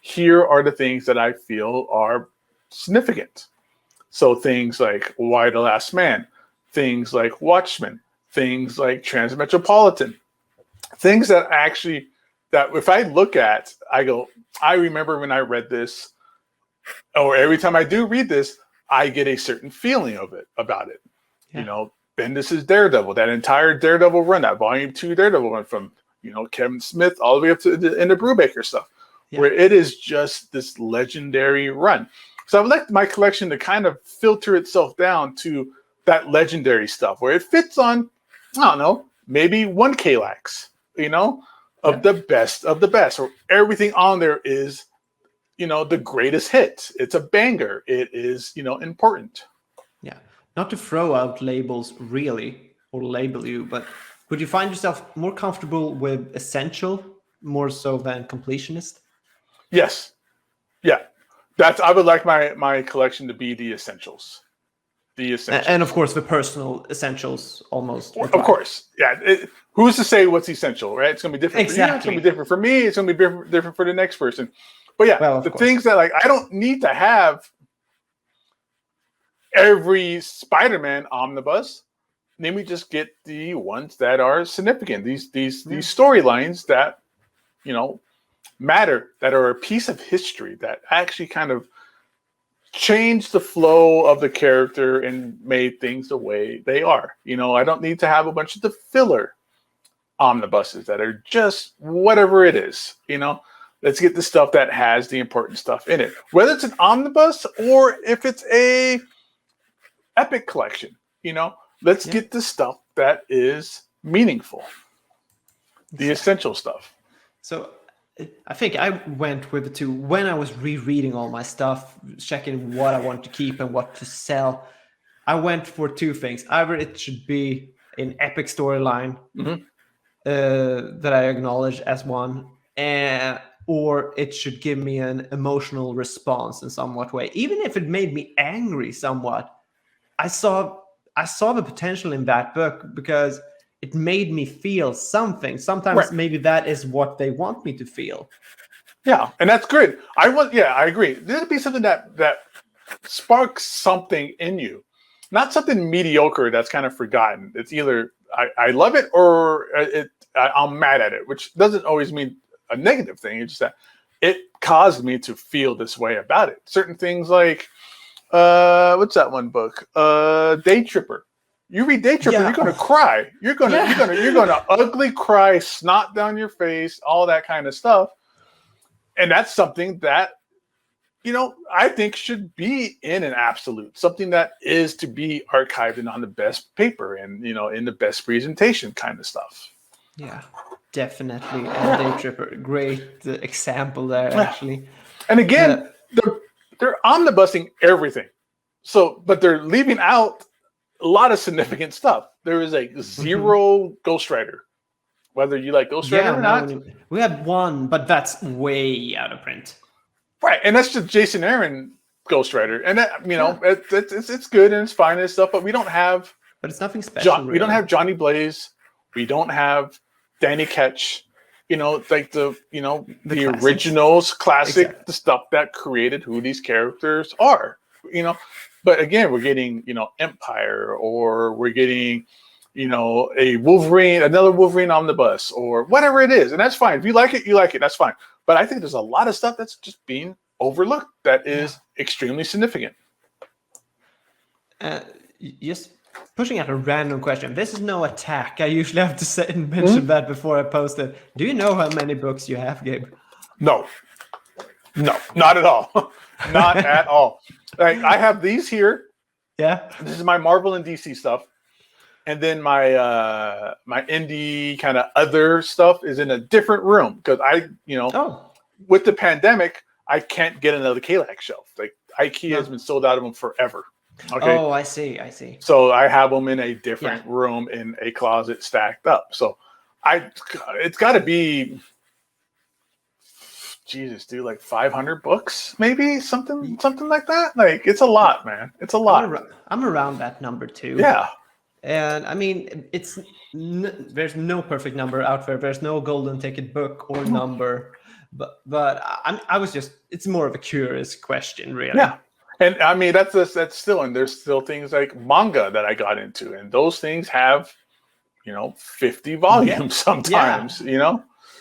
here are the things that I feel are significant. So things like Why the Last Man, things like Watchmen, things like Transmetropolitan, things that if I look at, I go, I remember when I read this, or every time I do read this, I get a certain feeling about it. Yeah. Bendis' Daredevil, that entire Daredevil run, that volume 2 Daredevil run from, Kevin Smith all the way up to the Brubaker stuff, where it is just this legendary run. So I would like my collection to kind of filter itself down to that legendary stuff where it fits on, I don't know, maybe 1 Kalax, of the best of the best, or everything on there is, the greatest hit. It's a banger. It is, important. Yeah. Not to throw out labels really, or label you, but would you find yourself more comfortable with essential more so than completionist? Yes. Yeah. I would like my collection to be the essentials. The essentials. And of course, the personal essentials almost. Of course. Yeah. Who's to say what's essential, right? It's going to be different for you. It's going to be different for me. It's going to be different for the next person. But yeah, the things that I don't need to have every Spider-Man omnibus. Let me just get the ones that are significant. These storylines that, matter, that are a piece of history, that actually kind of changed the flow of the character and made things the way they are. I don't need to have a bunch of the filler omnibuses that are just whatever it is. Let's get the stuff that has the important stuff in it, whether it's an omnibus or if it's a epic collection. Let's get the stuff that is meaningful, the essential stuff. So I think I went with the two when I was rereading all my stuff, checking what I want to keep and what to sell. I went for 2 things. Either it should be an epic storyline that I acknowledge as one, or it should give me an emotional response in somewhat way. Even if it made me angry somewhat, I saw the potential in that book, because it made me feel something. Sometimes Right. maybe that is what they want me to feel. Yeah, and that's good. I agree. There'd be something that sparks something in you, not something mediocre that's kind of forgotten. It's either I love it or I'm mad at it, which doesn't always mean a negative thing. It's just that it caused me to feel this way about it. Certain things like what's that one book? Day Tripper. You read Day Tripper, you're gonna cry. You're gonna ugly cry, snot down your face, all that kind of stuff. And that's something that, I think should be in an absolute, something that is to be archived and on the best paper and, in the best presentation kind of stuff. Yeah, definitely. Day Tripper, great example there, actually. And again, they're omnibusing everything. So, but they're leaving out a lot of significant stuff. There is a zero ghostwriter. Whether you like ghostwriter or not. We have one, but that's way out of print. Right, and that's just Jason Aaron ghostwriter, and that, it's good and it's fine and stuff, but we don't have. But it's nothing special. We don't have Johnny Blaze. We don't have Danny Ketch. Like the originals, classic, exactly. The stuff that created who these characters are. But again, we're getting Empire, or we're getting a Wolverine, another Wolverine omnibus, or whatever it is. And that's fine. If you like it, you like it. That's fine. But I think there's a lot of stuff that's just being overlooked that is extremely significant. Just pushing out a random question. This is no attack. I usually have to mention that before I post it. Do you know how many books you have, Gabe? No, not at all. Not at all. I have these here. Yeah. This is my Marvel and DC stuff. And then my my indie kind of other stuff is in a different room because with the pandemic, I can't get another Kalak shelf. Like IKEA has been sold out of them forever. Okay. Oh, I see. So I have them in a different room in a closet stacked up. So it's got to be, Jesus, dude, like 500 books, maybe something like that. Like it's a lot, man. It's a lot. I'm around that number too. Yeah. And I mean, there's no perfect number out there. There's no golden ticket book or number, but I was just, it's more of a curious question, really. Yeah. And I mean, that's still, and there's still things like manga that I got into, and those things have, 50 volumes sometimes,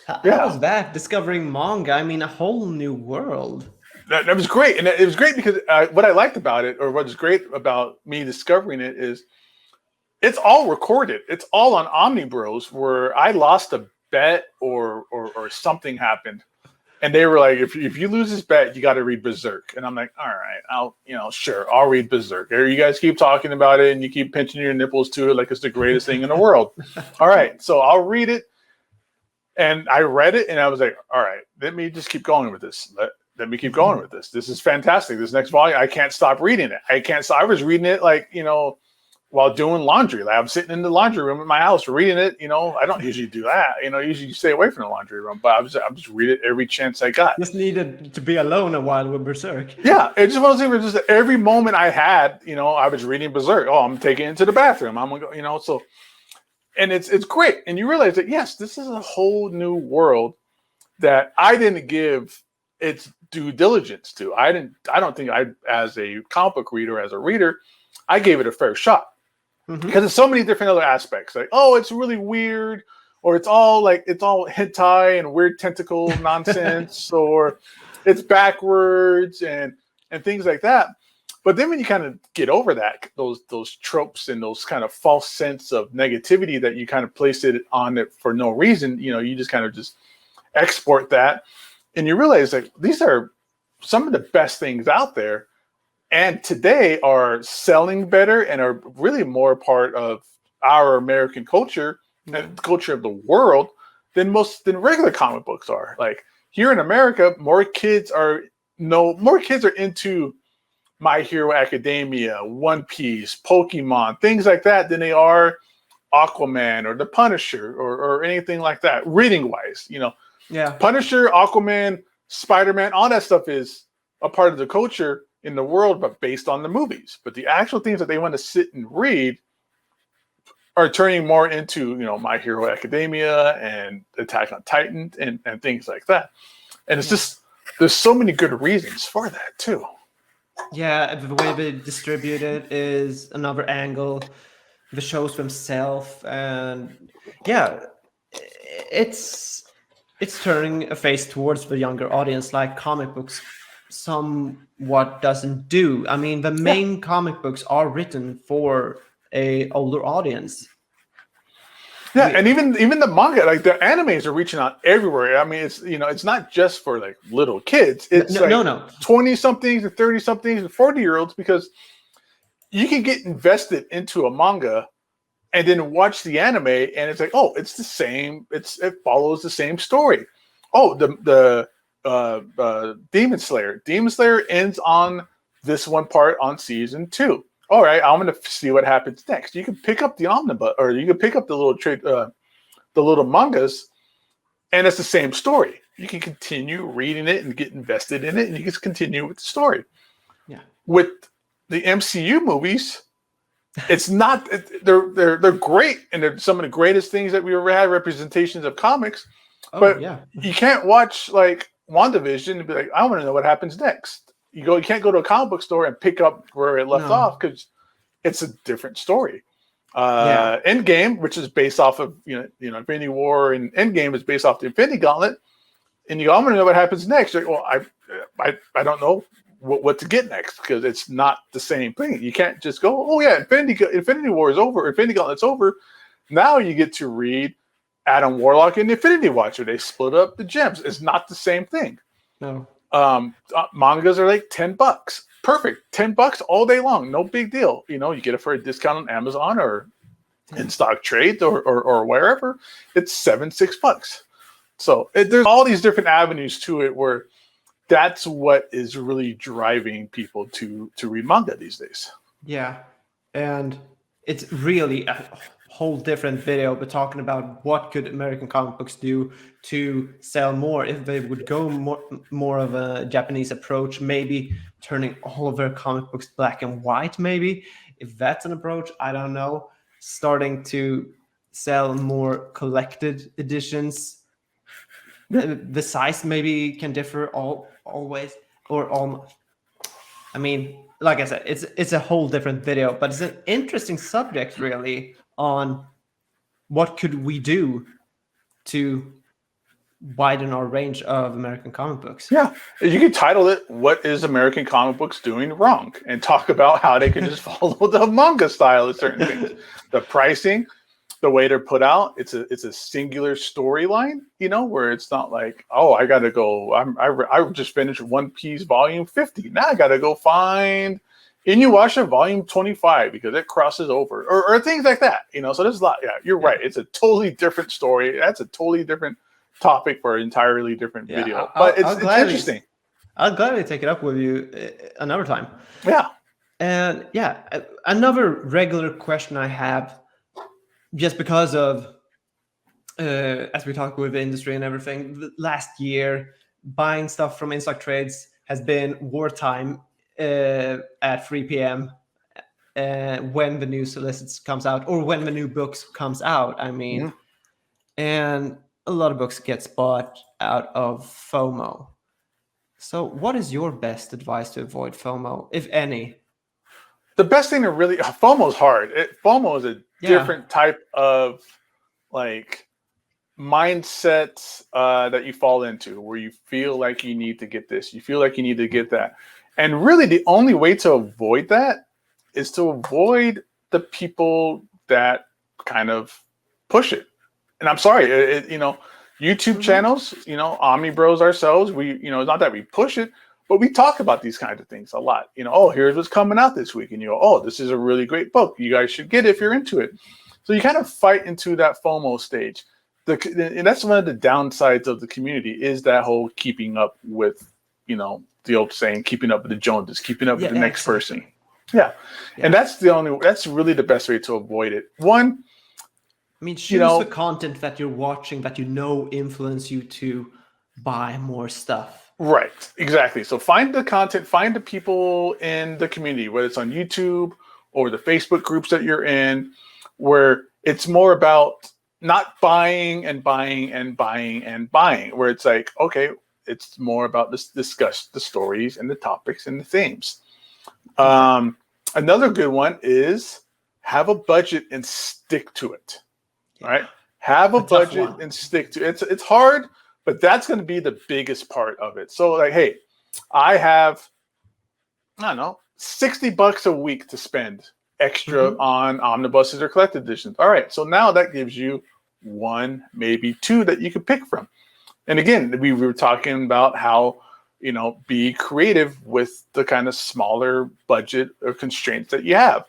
How was that? Discovering manga, I mean, a whole new world. That was great. And it was great because what I liked about it, or what was great about me discovering it, is it's all recorded. It's all on Omni Bros, where I lost a bet or something happened. And they were like, if you lose this bet, you got to read Berserk. And I'm like, all right, sure, I'll read Berserk. You guys keep talking about it and you keep pinching your nipples to it like it's the greatest thing in the world. All right, so I'll read it. And I read it and I was like, all right, let me just keep going with this. Let me keep going with this. This is fantastic. This next volume, I can't stop reading it. I was reading it like, while doing laundry. Like I'm sitting in the laundry room in my house reading it. I don't usually do that. Usually you stay away from the laundry room, but I'm just reading it every chance I got. Just needed to be alone a while with Berserk. Yeah, it's just one of those things where just every moment I had, I was reading Berserk. Oh, I'm taking it to the bathroom. I'm gonna go, so, and it's great. And you realize that yes, this is a whole new world that I didn't give its due diligence to. I don't think as a comic book reader, as a reader, I gave it a fair shot. Because there's so many different other aspects, like, oh, it's really weird, or it's all hentai and weird tentacle nonsense, or it's backwards and things like that. But then when you kind of get over that, those tropes and those kind of false sense of negativity that you kind of place it on it for no reason, you just kind of just export that, and you realize that these are some of the best things out there. And today are selling better and are really more part of our American culture and the culture of the world than regular comic books are. Like here in America, more kids are into My Hero Academia, One Piece, Pokemon, things like that than they are Aquaman or The Punisher or anything like that, reading wise. Yeah. Punisher, Aquaman, Spider-Man, all that stuff is a part of the culture in the world, but based on the movies. But the actual things that they want to sit and read, are turning more into, My Hero Academia and Attack on Titan and things like that. And it's just, there's so many good reasons for that too. Yeah, the way they distribute it is another angle. The shows themselves, and yeah, it's turning a face towards the younger audience, like comic books somewhat doesn't do. I mean, the main comic books are written for a older audience. Yeah, and even the manga, like the animes are reaching out everywhere. I mean, it's it's not just for like little kids. It's no. 20-somethings and 30-somethings and 40-year-olds, because you can get invested into a manga and then watch the anime, and it's like, oh, it's the same. It follows the same story. Oh, the Demon Slayer. Demon Slayer ends on this one part on season 2. All right, I'm going to see what happens next. You can pick up the omnibus, or you can pick up the little mangas, and it's the same story. You can continue reading it and get invested in it, and you can continue with the story. Yeah. With the MCU movies, it's not. They're great, and they're some of the greatest things that we ever had, representations of comics. But you can't watch like WandaVision and be like, I want to know what happens next. You can't go to a comic book store and pick up where it left off, because it's a different story. Endgame, which is based off of Infinity War, and Endgame is based off the Infinity Gauntlet, and you go, I'm going to know what happens next. You're like, well, I don't know what to get next, because it's not the same thing. You can't just go, oh yeah, Infinity War is over, Infinity Gauntlet's over. Now you get to read Adam Warlock and Infinity Watcher. They split up the gems. It's not the same thing. No. Mangas are like $10. Perfect. $10 all day long. No big deal. You get it for a discount on Amazon or in stock trades or wherever. It's $6. So there's all these different avenues to it, where that's what is really driving people to read manga these days. Yeah. And it's really a whole different video, but talking about what could American comic books do to sell more if they would go more of a Japanese approach, maybe turning all of their comic books black and white. Maybe if that's an approach, I don't know. Starting to sell more collected editions. The size maybe can differ always or almost. I mean, like I said, it's a whole different video, but it's an interesting subject, really, on what could we do to widen our range of American comic books. Yeah, you could title it, "What is American comic books doing wrong?" and talk about how they can just follow the manga style of certain things. The pricing, the way they're put out, it's a singular storyline, where it's not like, oh, I gotta go. I just finished One Piece volume 50. Now I gotta go find Inuyasha volume 25 because it crosses over, or things like that. So there's a lot. Yeah, you're right. It's a totally different story. That's a totally different topic for an entirely different video. But it's interesting. I'll gladly take it up with you another time. Yeah. And another regular question I have, just because of, as we talk with the industry and everything, last year, buying stuff from in-stock trades has been wartime at 3 p.m. When the new solicits comes out, or when the new books comes out, I mean. And a lot of books gets bought out of FOMO. So what is your best advice to avoid FOMO, if any? The best thing to really, FOMO is hard. FOMO is a different type of like mindset that you fall into, where you feel like you need to get this, you feel like you need to get that. And really the only way to avoid that is to avoid the people that kind of push it. And I'm sorry, YouTube channels, Omni Bros ourselves, we, it's not that we push it, but we talk about these kinds of things a lot. Oh, here's what's coming out this week. And oh, this is a really great book. You guys should get it if you're into it. So you kind of fight into that FOMO stage. And that's one of the downsides of the community, is that whole keeping up with, the old saying, keeping up with the Joneses, keeping up with the next person. Yeah. And that's really the best way to avoid it. One, I mean, choose the content that you're watching that influence you to buy more stuff. Right, exactly. So find the content, find the people in the community, whether it's on YouTube or the Facebook groups that you're in, where It's more about not buying and buying and buying and buying, where it's like, okay, it's more about this discuss the stories and the topics and the themes. Another good one is have a budget and stick to it. Right? Have a budget and stick to it. It's hard, but that's going to be the biggest part of it. So like, hey, I have, I don't know, $60 a week to spend extra on omnibuses or collected editions. All right. So now that gives you one, maybe two that you can pick from. And again, we were talking about how, be creative with the kind of smaller budget or constraints that you have.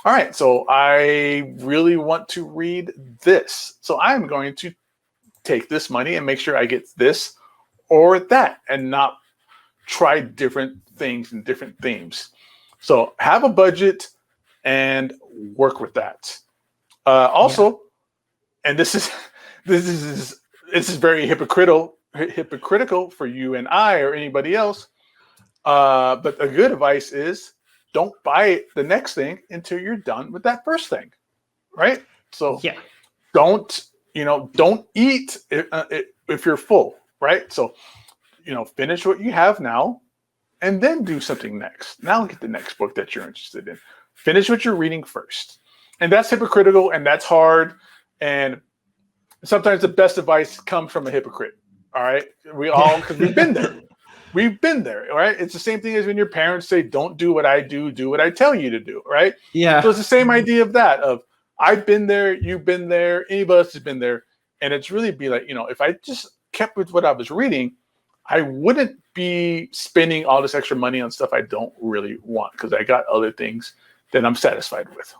All right, so I really want to read this. So I'm going to take this money and make sure I get this or that and not try different things and different themes. So have a budget and work with that. Also, and this is very hypocritical for you and I or anybody else. But a good advice is don't buy the next thing until you're done with that first thing, right? So don't eat if you're full, right? So, finish what you have now and then do something next. Now look at the next book that you're interested in. Finish what you're reading first. And that's hypocritical and that's hard. And sometimes the best advice comes from a hypocrite. All right. We all, because we've been there. We've been there, right? It's the same thing as when your parents say, don't do what I do, do what I tell you to do, right? Yeah. So it's the same idea of that, of I've been there, you've been there, any of us has been there. And it's really be like, if I just kept with what I was reading, I wouldn't be spending all this extra money on stuff I don't really want because I got other things that I'm satisfied with.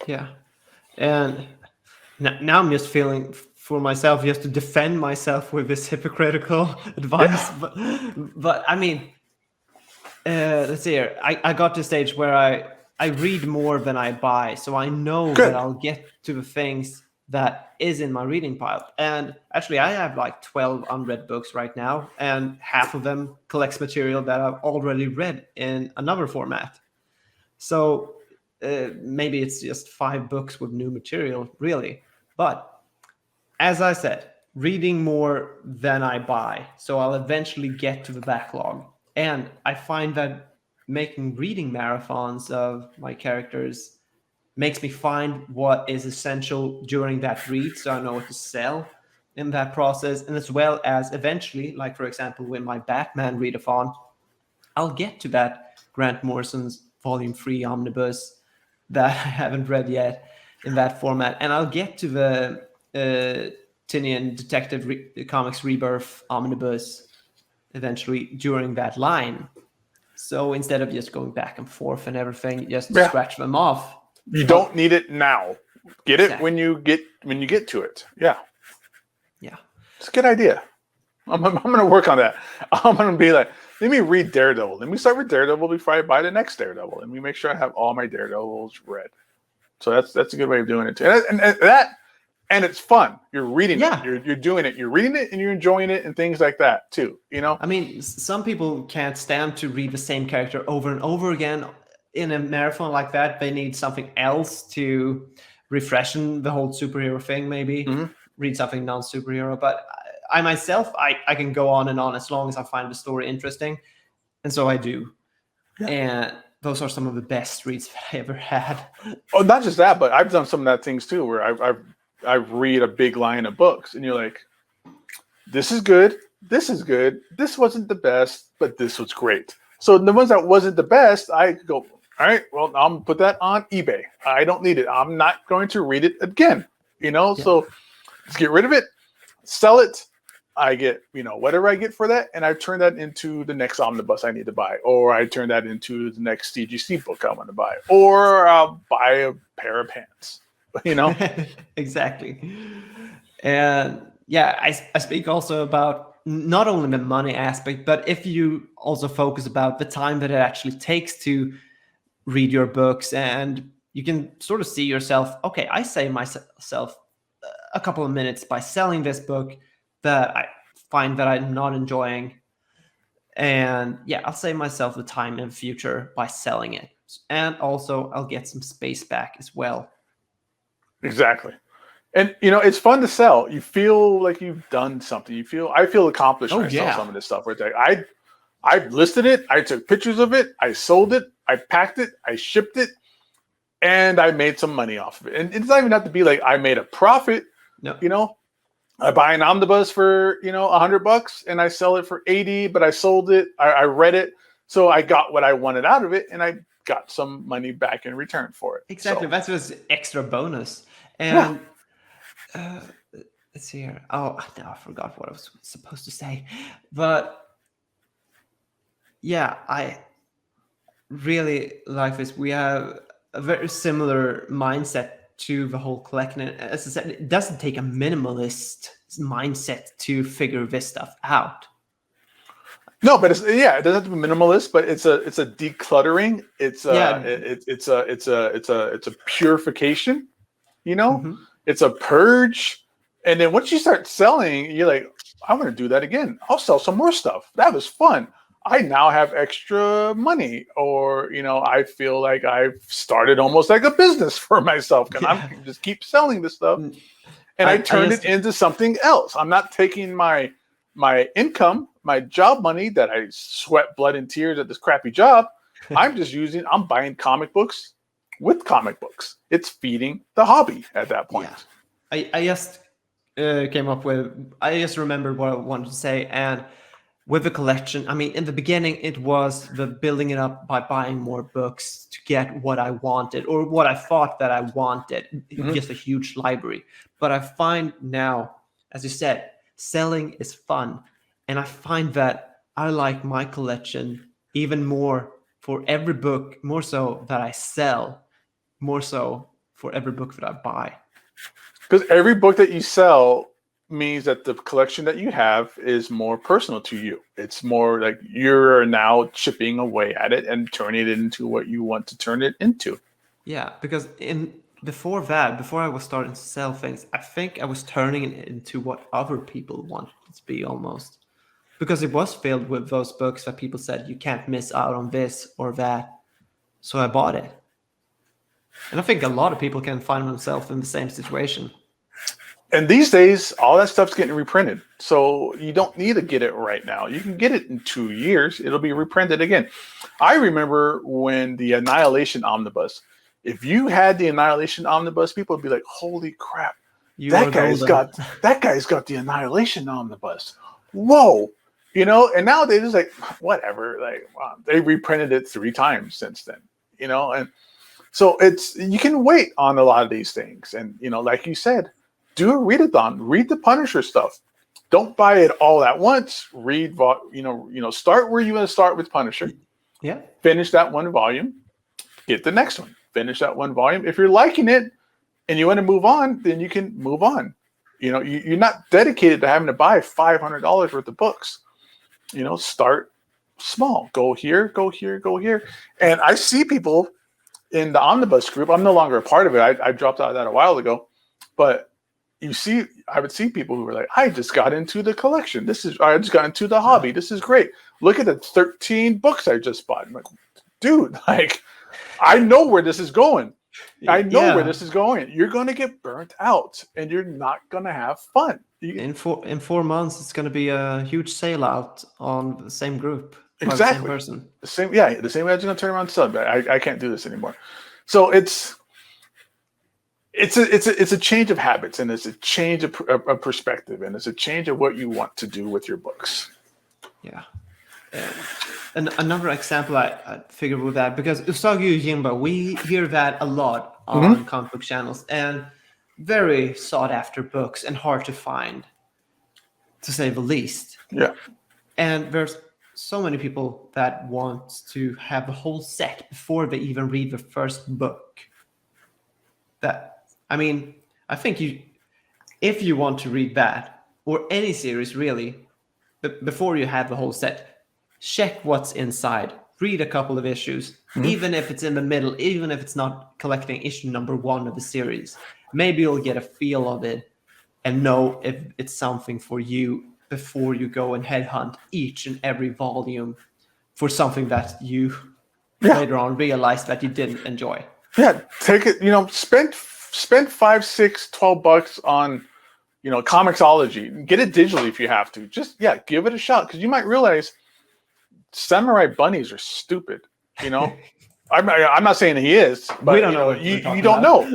Yeah. And now I'm just feeling for myself just to defend myself with this hypocritical advice. But I mean, let's see here. I got to a stage where I read more than I buy. So I know that I'll get to the things that is in my reading pile. And actually, I have like 12 unread books right now, and half of them collects material that I've already read in another format. So maybe it's just 5 books with new material, really. But as I said, reading more than I buy. So I'll eventually get to the backlog. And I find that making reading marathons of my characters makes me find what is essential during that read, so I know what to sell in that process. And as well as eventually, like for example, with my Batman readathon, I'll get to that Grant Morrison's Volume 3 Omnibus that I haven't read yet in that format. And I'll get to the Tinian Detective Comics Rebirth Omnibus eventually during that line. So instead of just going back and forth and everything, just scratch them off. You don't need it now. Get it when you get to it. Yeah. It's a good idea. I'm going to work on that. I'm going to be like, let me read Daredevil. Let me start with Daredevil before I buy the next Daredevil. Let me make sure I have all my Daredevils read. So that's a good way of doing it too. And it's fun. You're reading it. You're doing it. You're reading it and you're enjoying it and things like that too. I mean, some people can't stand to read the same character over and over again. In a marathon like that, they need something else to refreshen the whole superhero thing, maybe. Read something non-superhero. But I myself, I can go on and on as long as I find the story interesting. And so I do. And those are some of the best reads that I ever had. Oh, not just that, but I've done some of that things too, where I read a big line of books and you're like, this is good. This is good. This wasn't the best, but this was great. So the ones that wasn't the best, I go, all right, well, I'm going to put that on eBay. I don't need it. I'm not going to read it again, So let's get rid of it, sell it. I get, whatever I get for that, and I turn that into the next omnibus I need to buy, or I turn that into the next CGC book I want to buy, or I'll buy a pair of pants, Exactly. And I speak also about not only the money aspect, but if you also focus about the time that it actually takes to read your books, and you can sort of see yourself, okay, I save myself a couple of minutes by selling this book that I find that I'm not enjoying. And I'll save myself the time in the future by selling it. And also I'll get some space back as well. Exactly. And it's fun to sell. You feel like you've done something. I feel accomplished when I sell some of this stuff. Where it's like I listed it, I took pictures of it, I sold it, I packed it, I shipped it, and I made some money off of it. And it's not even have to be like I made a profit. No. I buy an omnibus for $100 and I sell it for 80, but I sold it. I read it, so I got what I wanted out of it, and I got some money back in return for it. Exactly, so, that was extra bonus. And let's see here. Oh no, I forgot what I was supposed to say, but yeah, I really like this. We have a very similar mindset to the whole collection. As I said, it doesn't take a minimalist mindset to figure this stuff out. No, but it doesn't have to be minimalist, but it's a decluttering. It's a purification. It's a purge. And then once you start selling, you're like, I want to do that again. I'll sell some more stuff. That was fun. I now have extra money, or I feel like I've started almost like a business for myself, because I can just keep selling this stuff, and I turned it into something else. I'm not taking my income, my job money that I sweat blood and tears at this crappy job. I'm buying comic books with comic books. It's feeding the hobby at that point. Yeah. I just I just remembered what I wanted to say. And with the collection, I mean, in the beginning, it was the building it up by buying more books to get what I wanted, or what I thought that I wanted, just a huge library. But I find now, as you said, selling is fun. And I find that I like my collection even more for every book, more so that I sell, more so for every book that I buy. Because every book that you sell means that the collection that you have is more personal to you. It's more like you're now chipping away at it and turning it into what you want to turn it into. Yeah, because before I was starting to sell things, I think I was turning it into what other people wanted it to be, almost. Because it was filled with those books that people said, you can't miss out on this or that. So I bought it. And I think a lot of people can find themselves in the same situation. And these days, all that stuff's getting reprinted. So you don't need to get it right now. You can get it in 2 years. It'll be reprinted again. I remember when the Annihilation Omnibus, if you had the Annihilation Omnibus, people would be like, holy crap. That guy's got the Annihilation Omnibus. Whoa. And nowadays it's like, whatever. Like, wow, they reprinted it 3 times since then. And so you can wait on a lot of these things. And, like you said, do a readathon. Read the Punisher stuff. Don't buy it all at once. Read, start where you want to start with Punisher. Yeah. Finish that one volume. Get the next one. Finish that one volume. If you're liking it and you want to move on, then you can move on. You're not dedicated to having to buy $500 worth of books. Start small. Go here, go here, go here. And I see people in the Omnibus group. I'm no longer a part of it. I dropped out of that a while ago. But I would see people who were like, I just got into the collection. I just got into the hobby. This is great. Look at the 13 books I just bought. I'm like, dude, I know where this is going. I know where this is going. You're going to get burnt out, and you're not going to have fun. In 4 months, it's going to be a huge sale out on the same group. Exactly. The same person. The same way I'm going to turn around and sell. I can't do this anymore. So it's a change of habits, and it's a change of perspective, and it's a change of what you want to do with your books. Yeah. And another example I figured with that, because Usagi Yojimbo, we hear that a lot on comic book channels, and very sought after books and hard to find, to say the least. Yeah. And there's so many people that want to have the whole set before they even read the first book. I think if you want to read that, or any series really, before you have the whole set, check what's inside. Read a couple of issues, even if it's in the middle, even if it's not collecting issue number 1 of the series. Maybe you'll get a feel of it and know if it's something for you before you go and headhunt each and every volume for something that you later on realize that you didn't enjoy. Yeah, take it, spend $5, $6, $12 on, Comixology. Get it digitally if you have to. Just give it a shot, because you might realize samurai bunnies are stupid. I'm not saying he is, but we don't know you don't know.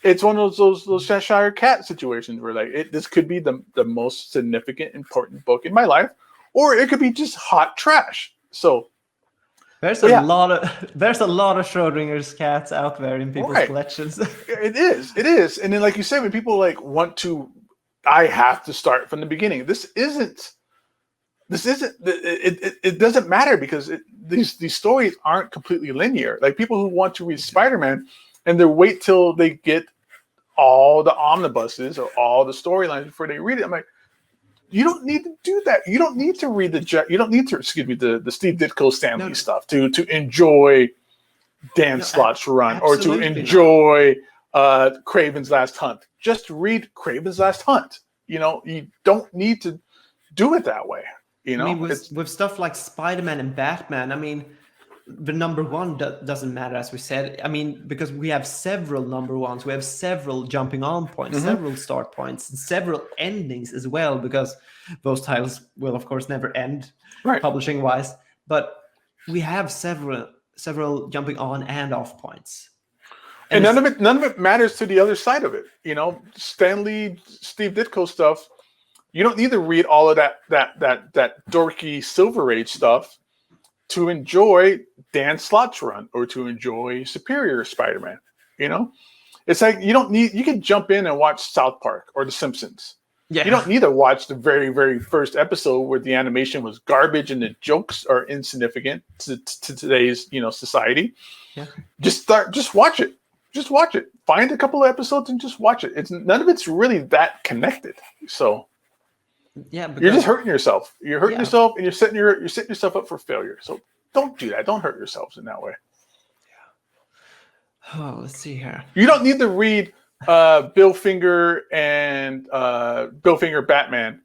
It's one of those Cheshire Cat situations where this could be the most significant, important book in my life, or it could be just hot trash. So there's a lot of Schrodinger's cats out there in people's collections. It is, and then like you said, when people want to, I have to start from the beginning. It doesn't matter, because these stories aren't completely linear. Like people who want to read Spider-Man and they wait till they get all the omnibuses or all the storylines before they read it. I'm like, you don't need to do that. You don't need to read the Steve Ditko Stanley stuff to enjoy Dan Slott's run, or to enjoy Kraven's Last Hunt. Just read Kraven's Last Hunt. You don't need to do it that way. With stuff like Spider-Man and Batman, the number one doesn't matter, as we said. Because we have several number ones, we have several jumping on points, several start points, and several endings as well, because those titles will, of course, never end, publishing wise. But we have several jumping on and off points. And none of it matters to the other side of it. Stanley, Steve Ditko stuff. You don't need to read all of that dorky Silver Age stuff to enjoy Dan Slott's run, or to enjoy Superior Spider-Man. It's like you can jump in and watch South Park or The Simpsons. Yeah. You don't need to watch the very, very first episode where the animation was garbage and the jokes are insignificant to today's society. Yeah. Just watch it. Just watch it. Find a couple of episodes and just watch it. None of it's really that connected. So you're just hurting yourself. You're hurting yourself, and you're setting yourself up for failure. So don't do that. Don't hurt yourselves in that way. Yeah. Oh, let's see here. You don't need to read Bill Finger and Bill Finger Batman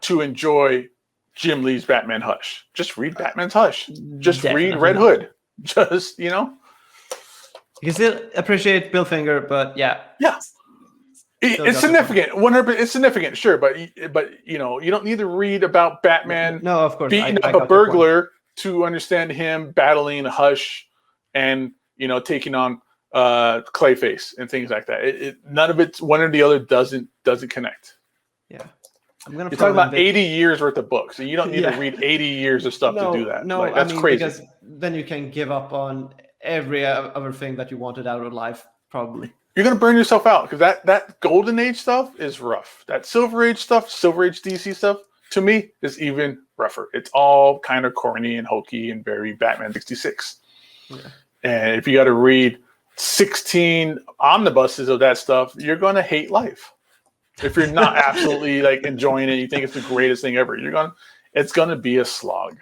to enjoy Jim Lee's Batman Hush. Just read Batman's Hush. Just read Red Hood. Just You can still appreciate Bill Finger, but yeah. It's significant. 100%. It's significant, sure, but you don't need to read about Batman of course, beating up a burglar to understand him battling Hush and taking on Clayface and things like that. None of it's one or the other doesn't connect. Yeah, you're talking about 80 years worth of books, and you don't need to read 80 years of stuff to do that. No, that's crazy. Because then you can give up on every other thing that you wanted out of life, probably. You're going to burn yourself out, because that Golden Age stuff is rough. That Silver Age stuff, Silver Age DC stuff, to me, is even rougher. It's all kind of corny and hokey and very Batman 66. Yeah. And if you got to read 16 omnibuses of that stuff, you're going to hate life. If you're not absolutely enjoying it, you think it's the greatest thing ever, it's going to be a slog.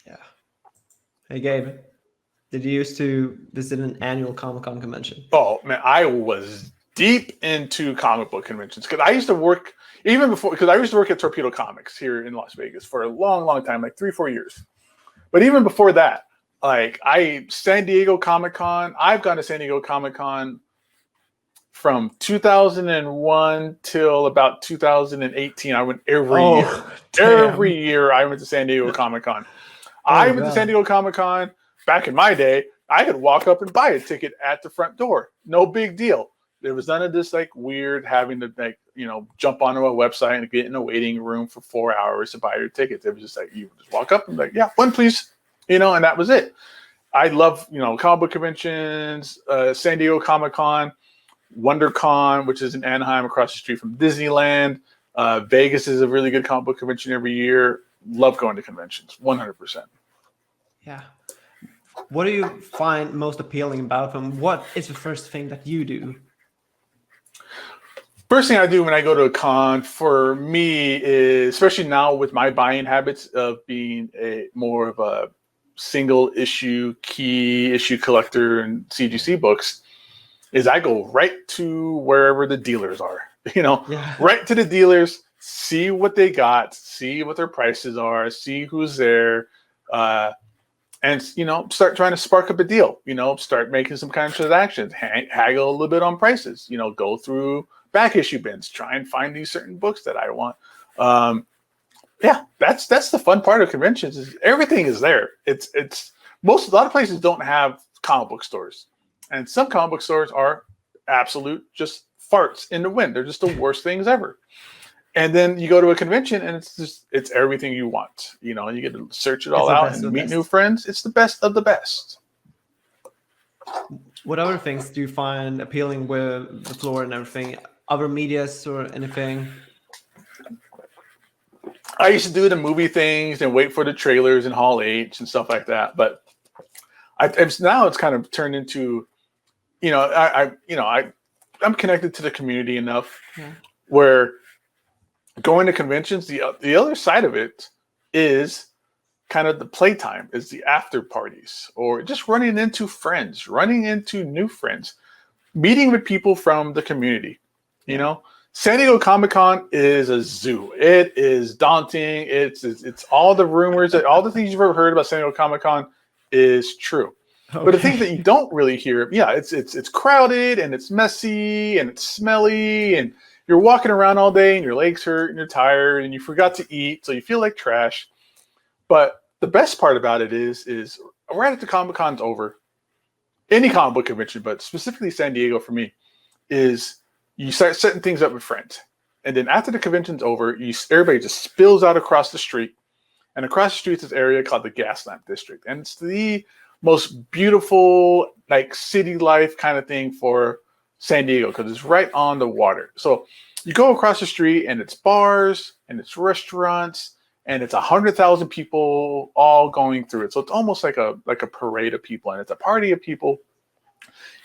Yeah. Hey, Gabe. Did you used to visit an annual Comic-Con convention? Oh, man, I was deep into comic book conventions, because I used to work at Torpedo Comics here in Las Vegas for a long, long time, 3-4 years. But even before that, San Diego Comic-Con, I've gone to San Diego Comic-Con from 2001 till about 2018. I went every year. Damn. Every year I went to San Diego Comic-Con. I went to San Diego Comic-Con. Back in my day, I could walk up and buy a ticket at the front door. No big deal. There was none of this weird having to jump onto a website and get in a waiting room for 4 hours to buy your tickets. It was just you just walk up and one please, and that was it. I love comic book conventions, San Diego Comic-Con, WonderCon, which is in Anaheim across the street from Disneyland. Vegas is a really good comic book convention every year. Love going to conventions, 100%. Yeah. What do you find most appealing about them? What is the first thing that you do? First thing I do when I go to a con, for me, is, especially now with my buying habits of being more of a single issue, key issue collector and CGC books, is I go right to wherever the dealers are. Right to the dealers, see what they got, see what their prices are, see who's there. and start trying to spark up a deal. Start making some kind of transactions, haggle a little bit on prices. Go through back issue bins, try and find these certain books that I want. That's the fun part of conventions. Is everything is there. A lot of places don't have comic book stores, and some comic book stores are absolute just farts in the wind. They're just the worst things ever. And then you go to a convention and it's everything you want. You get to search it all out and meet new friends. It's the best of the best. What other things do you find appealing with the floor and everything? Other medias or anything? I used to do the movie things and wait for the trailers in Hall H and stuff like that. But now it's kind of turned into, I'm connected to the community enough where going to conventions, the other side of it is kind of the playtime, is the after parties, or just running into friends, running into new friends, meeting with people from the community. San Diego Comic-Con is a zoo. It is daunting. It's all the rumors, all the things you've ever heard about San Diego Comic-Con is true. Okay. But the things that you don't really hear, it's crowded and it's messy and it's smelly and you're walking around all day and your legs hurt and you're tired and you forgot to eat, so you feel like trash. But the best part about it is right after Comic-Con's over, any comic book convention, but specifically San Diego for me, is you start setting things up with friends. And then after the convention's over, everybody just spills out across the street. And across the street is this area called the Gaslamp District. And it's the most beautiful, city life kind of thing for San Diego, because it's right on the water. So you go across the street and it's bars and it's restaurants and it's 100,000 people all going through it. So it's almost like a parade of people, and it's a party of people.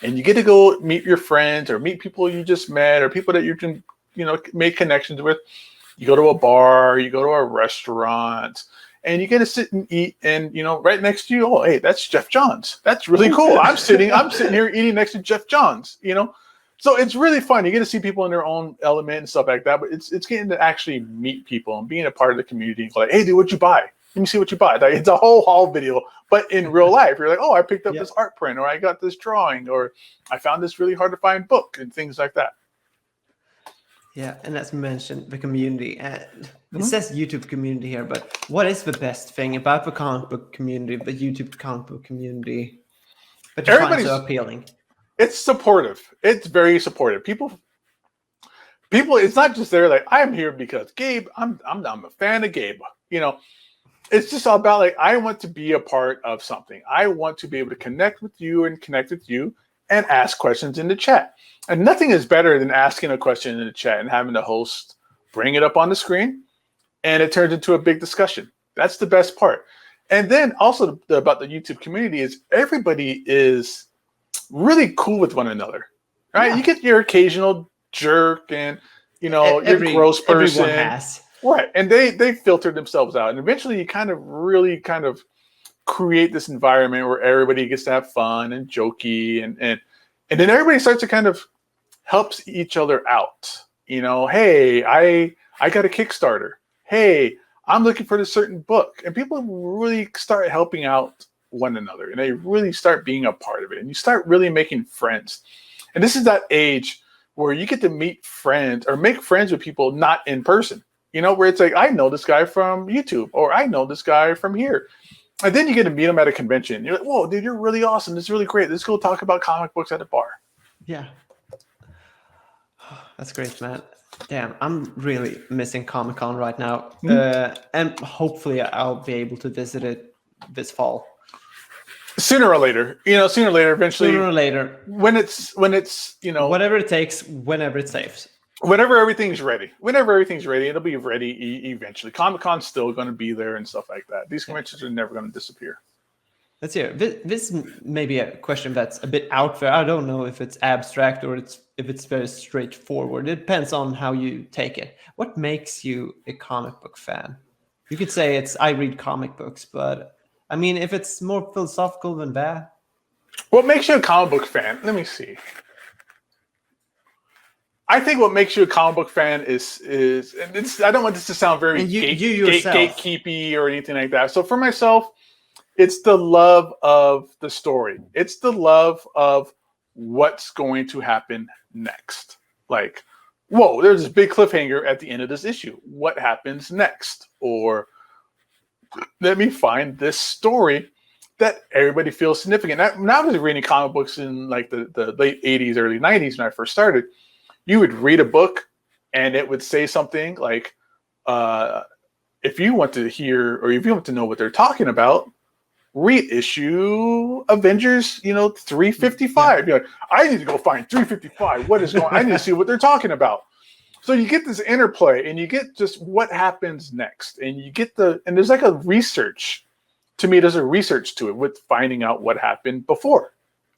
And you get to go meet your friends or meet people you just met or people that you can, make connections with. You go to a bar, you go to a restaurant, and you get to sit and eat. And, right next to you, oh, hey, that's Jeff Johns. That's really cool. I'm sitting here eating next to Jeff Johns, So it's really fun. You get to see people in their own element and stuff like that. But it's getting to actually meet people and being a part of the community. And like, hey, dude, what'd you buy? Let me see what you buy. It's a whole haul video, but in real life, you're like, oh, I picked up this art print, or I got this drawing, or I found this really hard to find book, and things like that. Yeah, and as mentioned, the community. And it says YouTube community here, but what is the best thing about the comic book community, the YouTube comic book community, but you find so appealing? It's supportive. It's very supportive. People. It's not just there like, I'm here because Gabe. I'm a fan of Gabe. It's just all about I want to be a part of something. I want to be able to connect with you and ask questions in the chat. And nothing is better than asking a question in the chat and having the host bring it up on the screen, and it turns into a big discussion. That's the best part. And then also about the YouTube community is everybody is really cool with one another, right? Yeah. You get your occasional jerk and, your gross person. Everyone has. Right. And they filter themselves out. And eventually you really create this environment where everybody gets to have fun and jokey. And then everybody starts to kind of helps each other out. Hey, I got a Kickstarter. Hey, I'm looking for this certain book. And people really start helping out one another. And they really start being a part of it. And you start really making friends. And this is that age where you get to meet friends or make friends with people not in person. Where it's like, I know this guy from YouTube, or I know this guy from here. And then you get to meet him at a convention. You're like, whoa, dude, you're really awesome. This is really great. Let's go talk about comic books at a bar. Yeah. That's great, man. Damn, I'm really missing Comic-Con right now. And hopefully I'll be able to visit it this fall. Sooner or later, eventually. Sooner or later. When it's whatever it takes, whenever it's safe. Whenever everything's ready, it'll be ready eventually. Comic-Con's still going to be there and stuff like that. These conventions are never going to disappear. Let's hear. This may be a question that's a bit out there. I don't know if it's abstract or if it's very straightforward. It depends on how you take it. What makes you a comic book fan? You could say I read comic books, but I mean, if it's more philosophical than that. What makes you a comic book fan? Let me see. I think what makes you a comic book fan is I don't want this to sound very gatekeepy or anything like that. So for myself, It's the love of the story. It's the love of what's going to happen next. Like, whoa, there's this big cliffhanger at the end of this issue. What happens next? Or let me find this story that everybody feels significant. When I was reading comic books in like the late 80s, early 90s when I first started, you would read a book and it would say something like, if you want to hear or if you want to know what they're talking about, read issue Avengers, 355. You're like, I need to go find 355. What is going on? I need to see what they're talking about. So you get this interplay and you get just what happens next. And you get and there's like a research. To me, there's a research to it with finding out what happened before.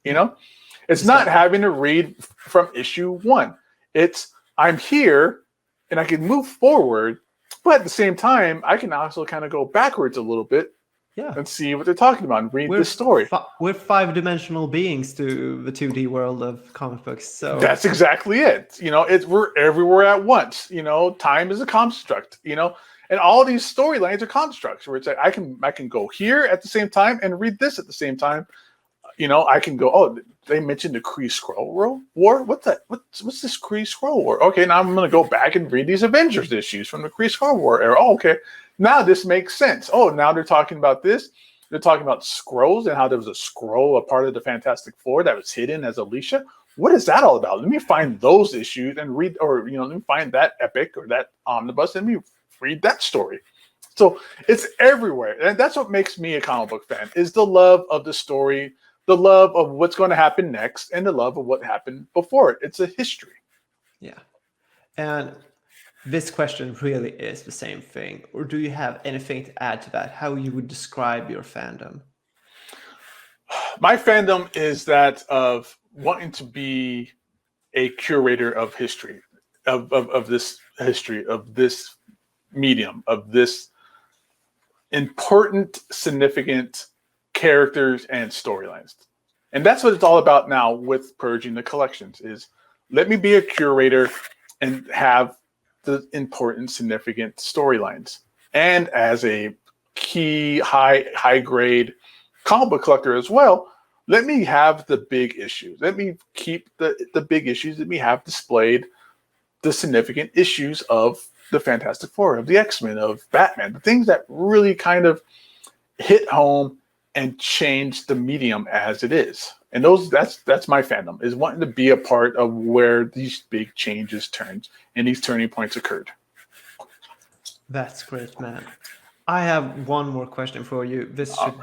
It's not having to read from issue 1. It's I'm here and I can move forward, but at the same time, I can also kind of go backwards a little bit. Yeah, and see what they're talking about and read the story. We're 5-dimensional beings to the 2D world of comic books. So that's exactly it. We're everywhere at once. Time is a construct. And all these storylines are constructs where it's like I can go here at the same time and read this at the same time. I can go. Oh, they mentioned the Kree Skrull War. What's that? What's this Kree Skrull War? Okay, now I'm going to go back and read these Avengers issues from the Kree Skrull War era. Oh, okay. Now this makes sense. Oh, now they're talking about this. They're talking about Skrulls and how there was a Skrull, a part of the Fantastic Four that was hidden as Alicia. What is that all about? Let me find those issues and read, or let me find that epic or that omnibus and let me read that story. So it's everywhere, and that's what makes me a comic book fan: is the love of the story, the love of what's going to happen next, and the love of what happened before it. It's a history. Yeah, and this question really is the same thing. Or do you have anything to add to that? How you would describe your fandom? My fandom is that of wanting to be a curator of history, of this history, of this medium, of this important, significant characters and storylines. And that's what it's all about now with purging the collections is let me be a curator and have the important, significant storylines. And as a key, high grade comic book collector as well, let me have the big issues. Let me keep the big issues. Let me have displayed the significant issues of the Fantastic Four, of the X-Men, of Batman, the things that really kind of hit home and change the medium as it is. And that's my fandom, is wanting to be a part of where these big changes turned and these turning points occurred. That's great, man. I have one more question for you. This should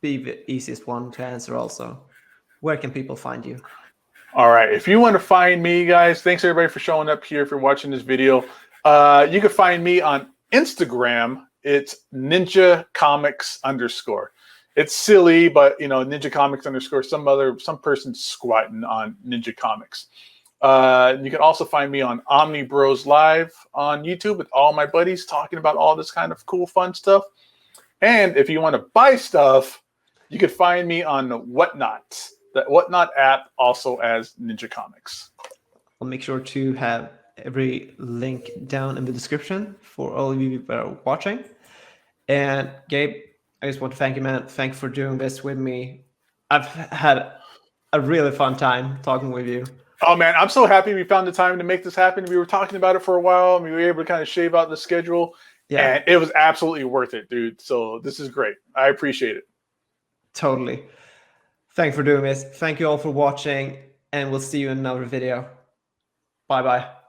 be the easiest one to answer also. Where can people find you? All right. If you want to find me, guys, thanks everybody for showing up here, for watching this video. You can find me on Instagram. It's Ninja Comics _. It's silly, but Ninja Comics _ some person squatting on Ninja Comics. You can also find me on Omni Bros Live on YouTube with all my buddies talking about all this kind of cool, fun stuff. And if you want to buy stuff, you can find me on Whatnot, the Whatnot app, also as Ninja Comics. I'll make sure to have every link down in the description for all of you that are watching. And Gabe, I just want to thank you, man. Thank you for doing this with me. I've had a really fun time talking with you. Oh, man, I'm so happy we found the time to make this happen. We were talking about it for a while, and we were able to kind of shave out the schedule. Yeah. And it was absolutely worth it, dude. So this is great. I appreciate it. Totally. Thank you for doing this. Thank you all for watching, and we'll see you in another video. Bye-bye.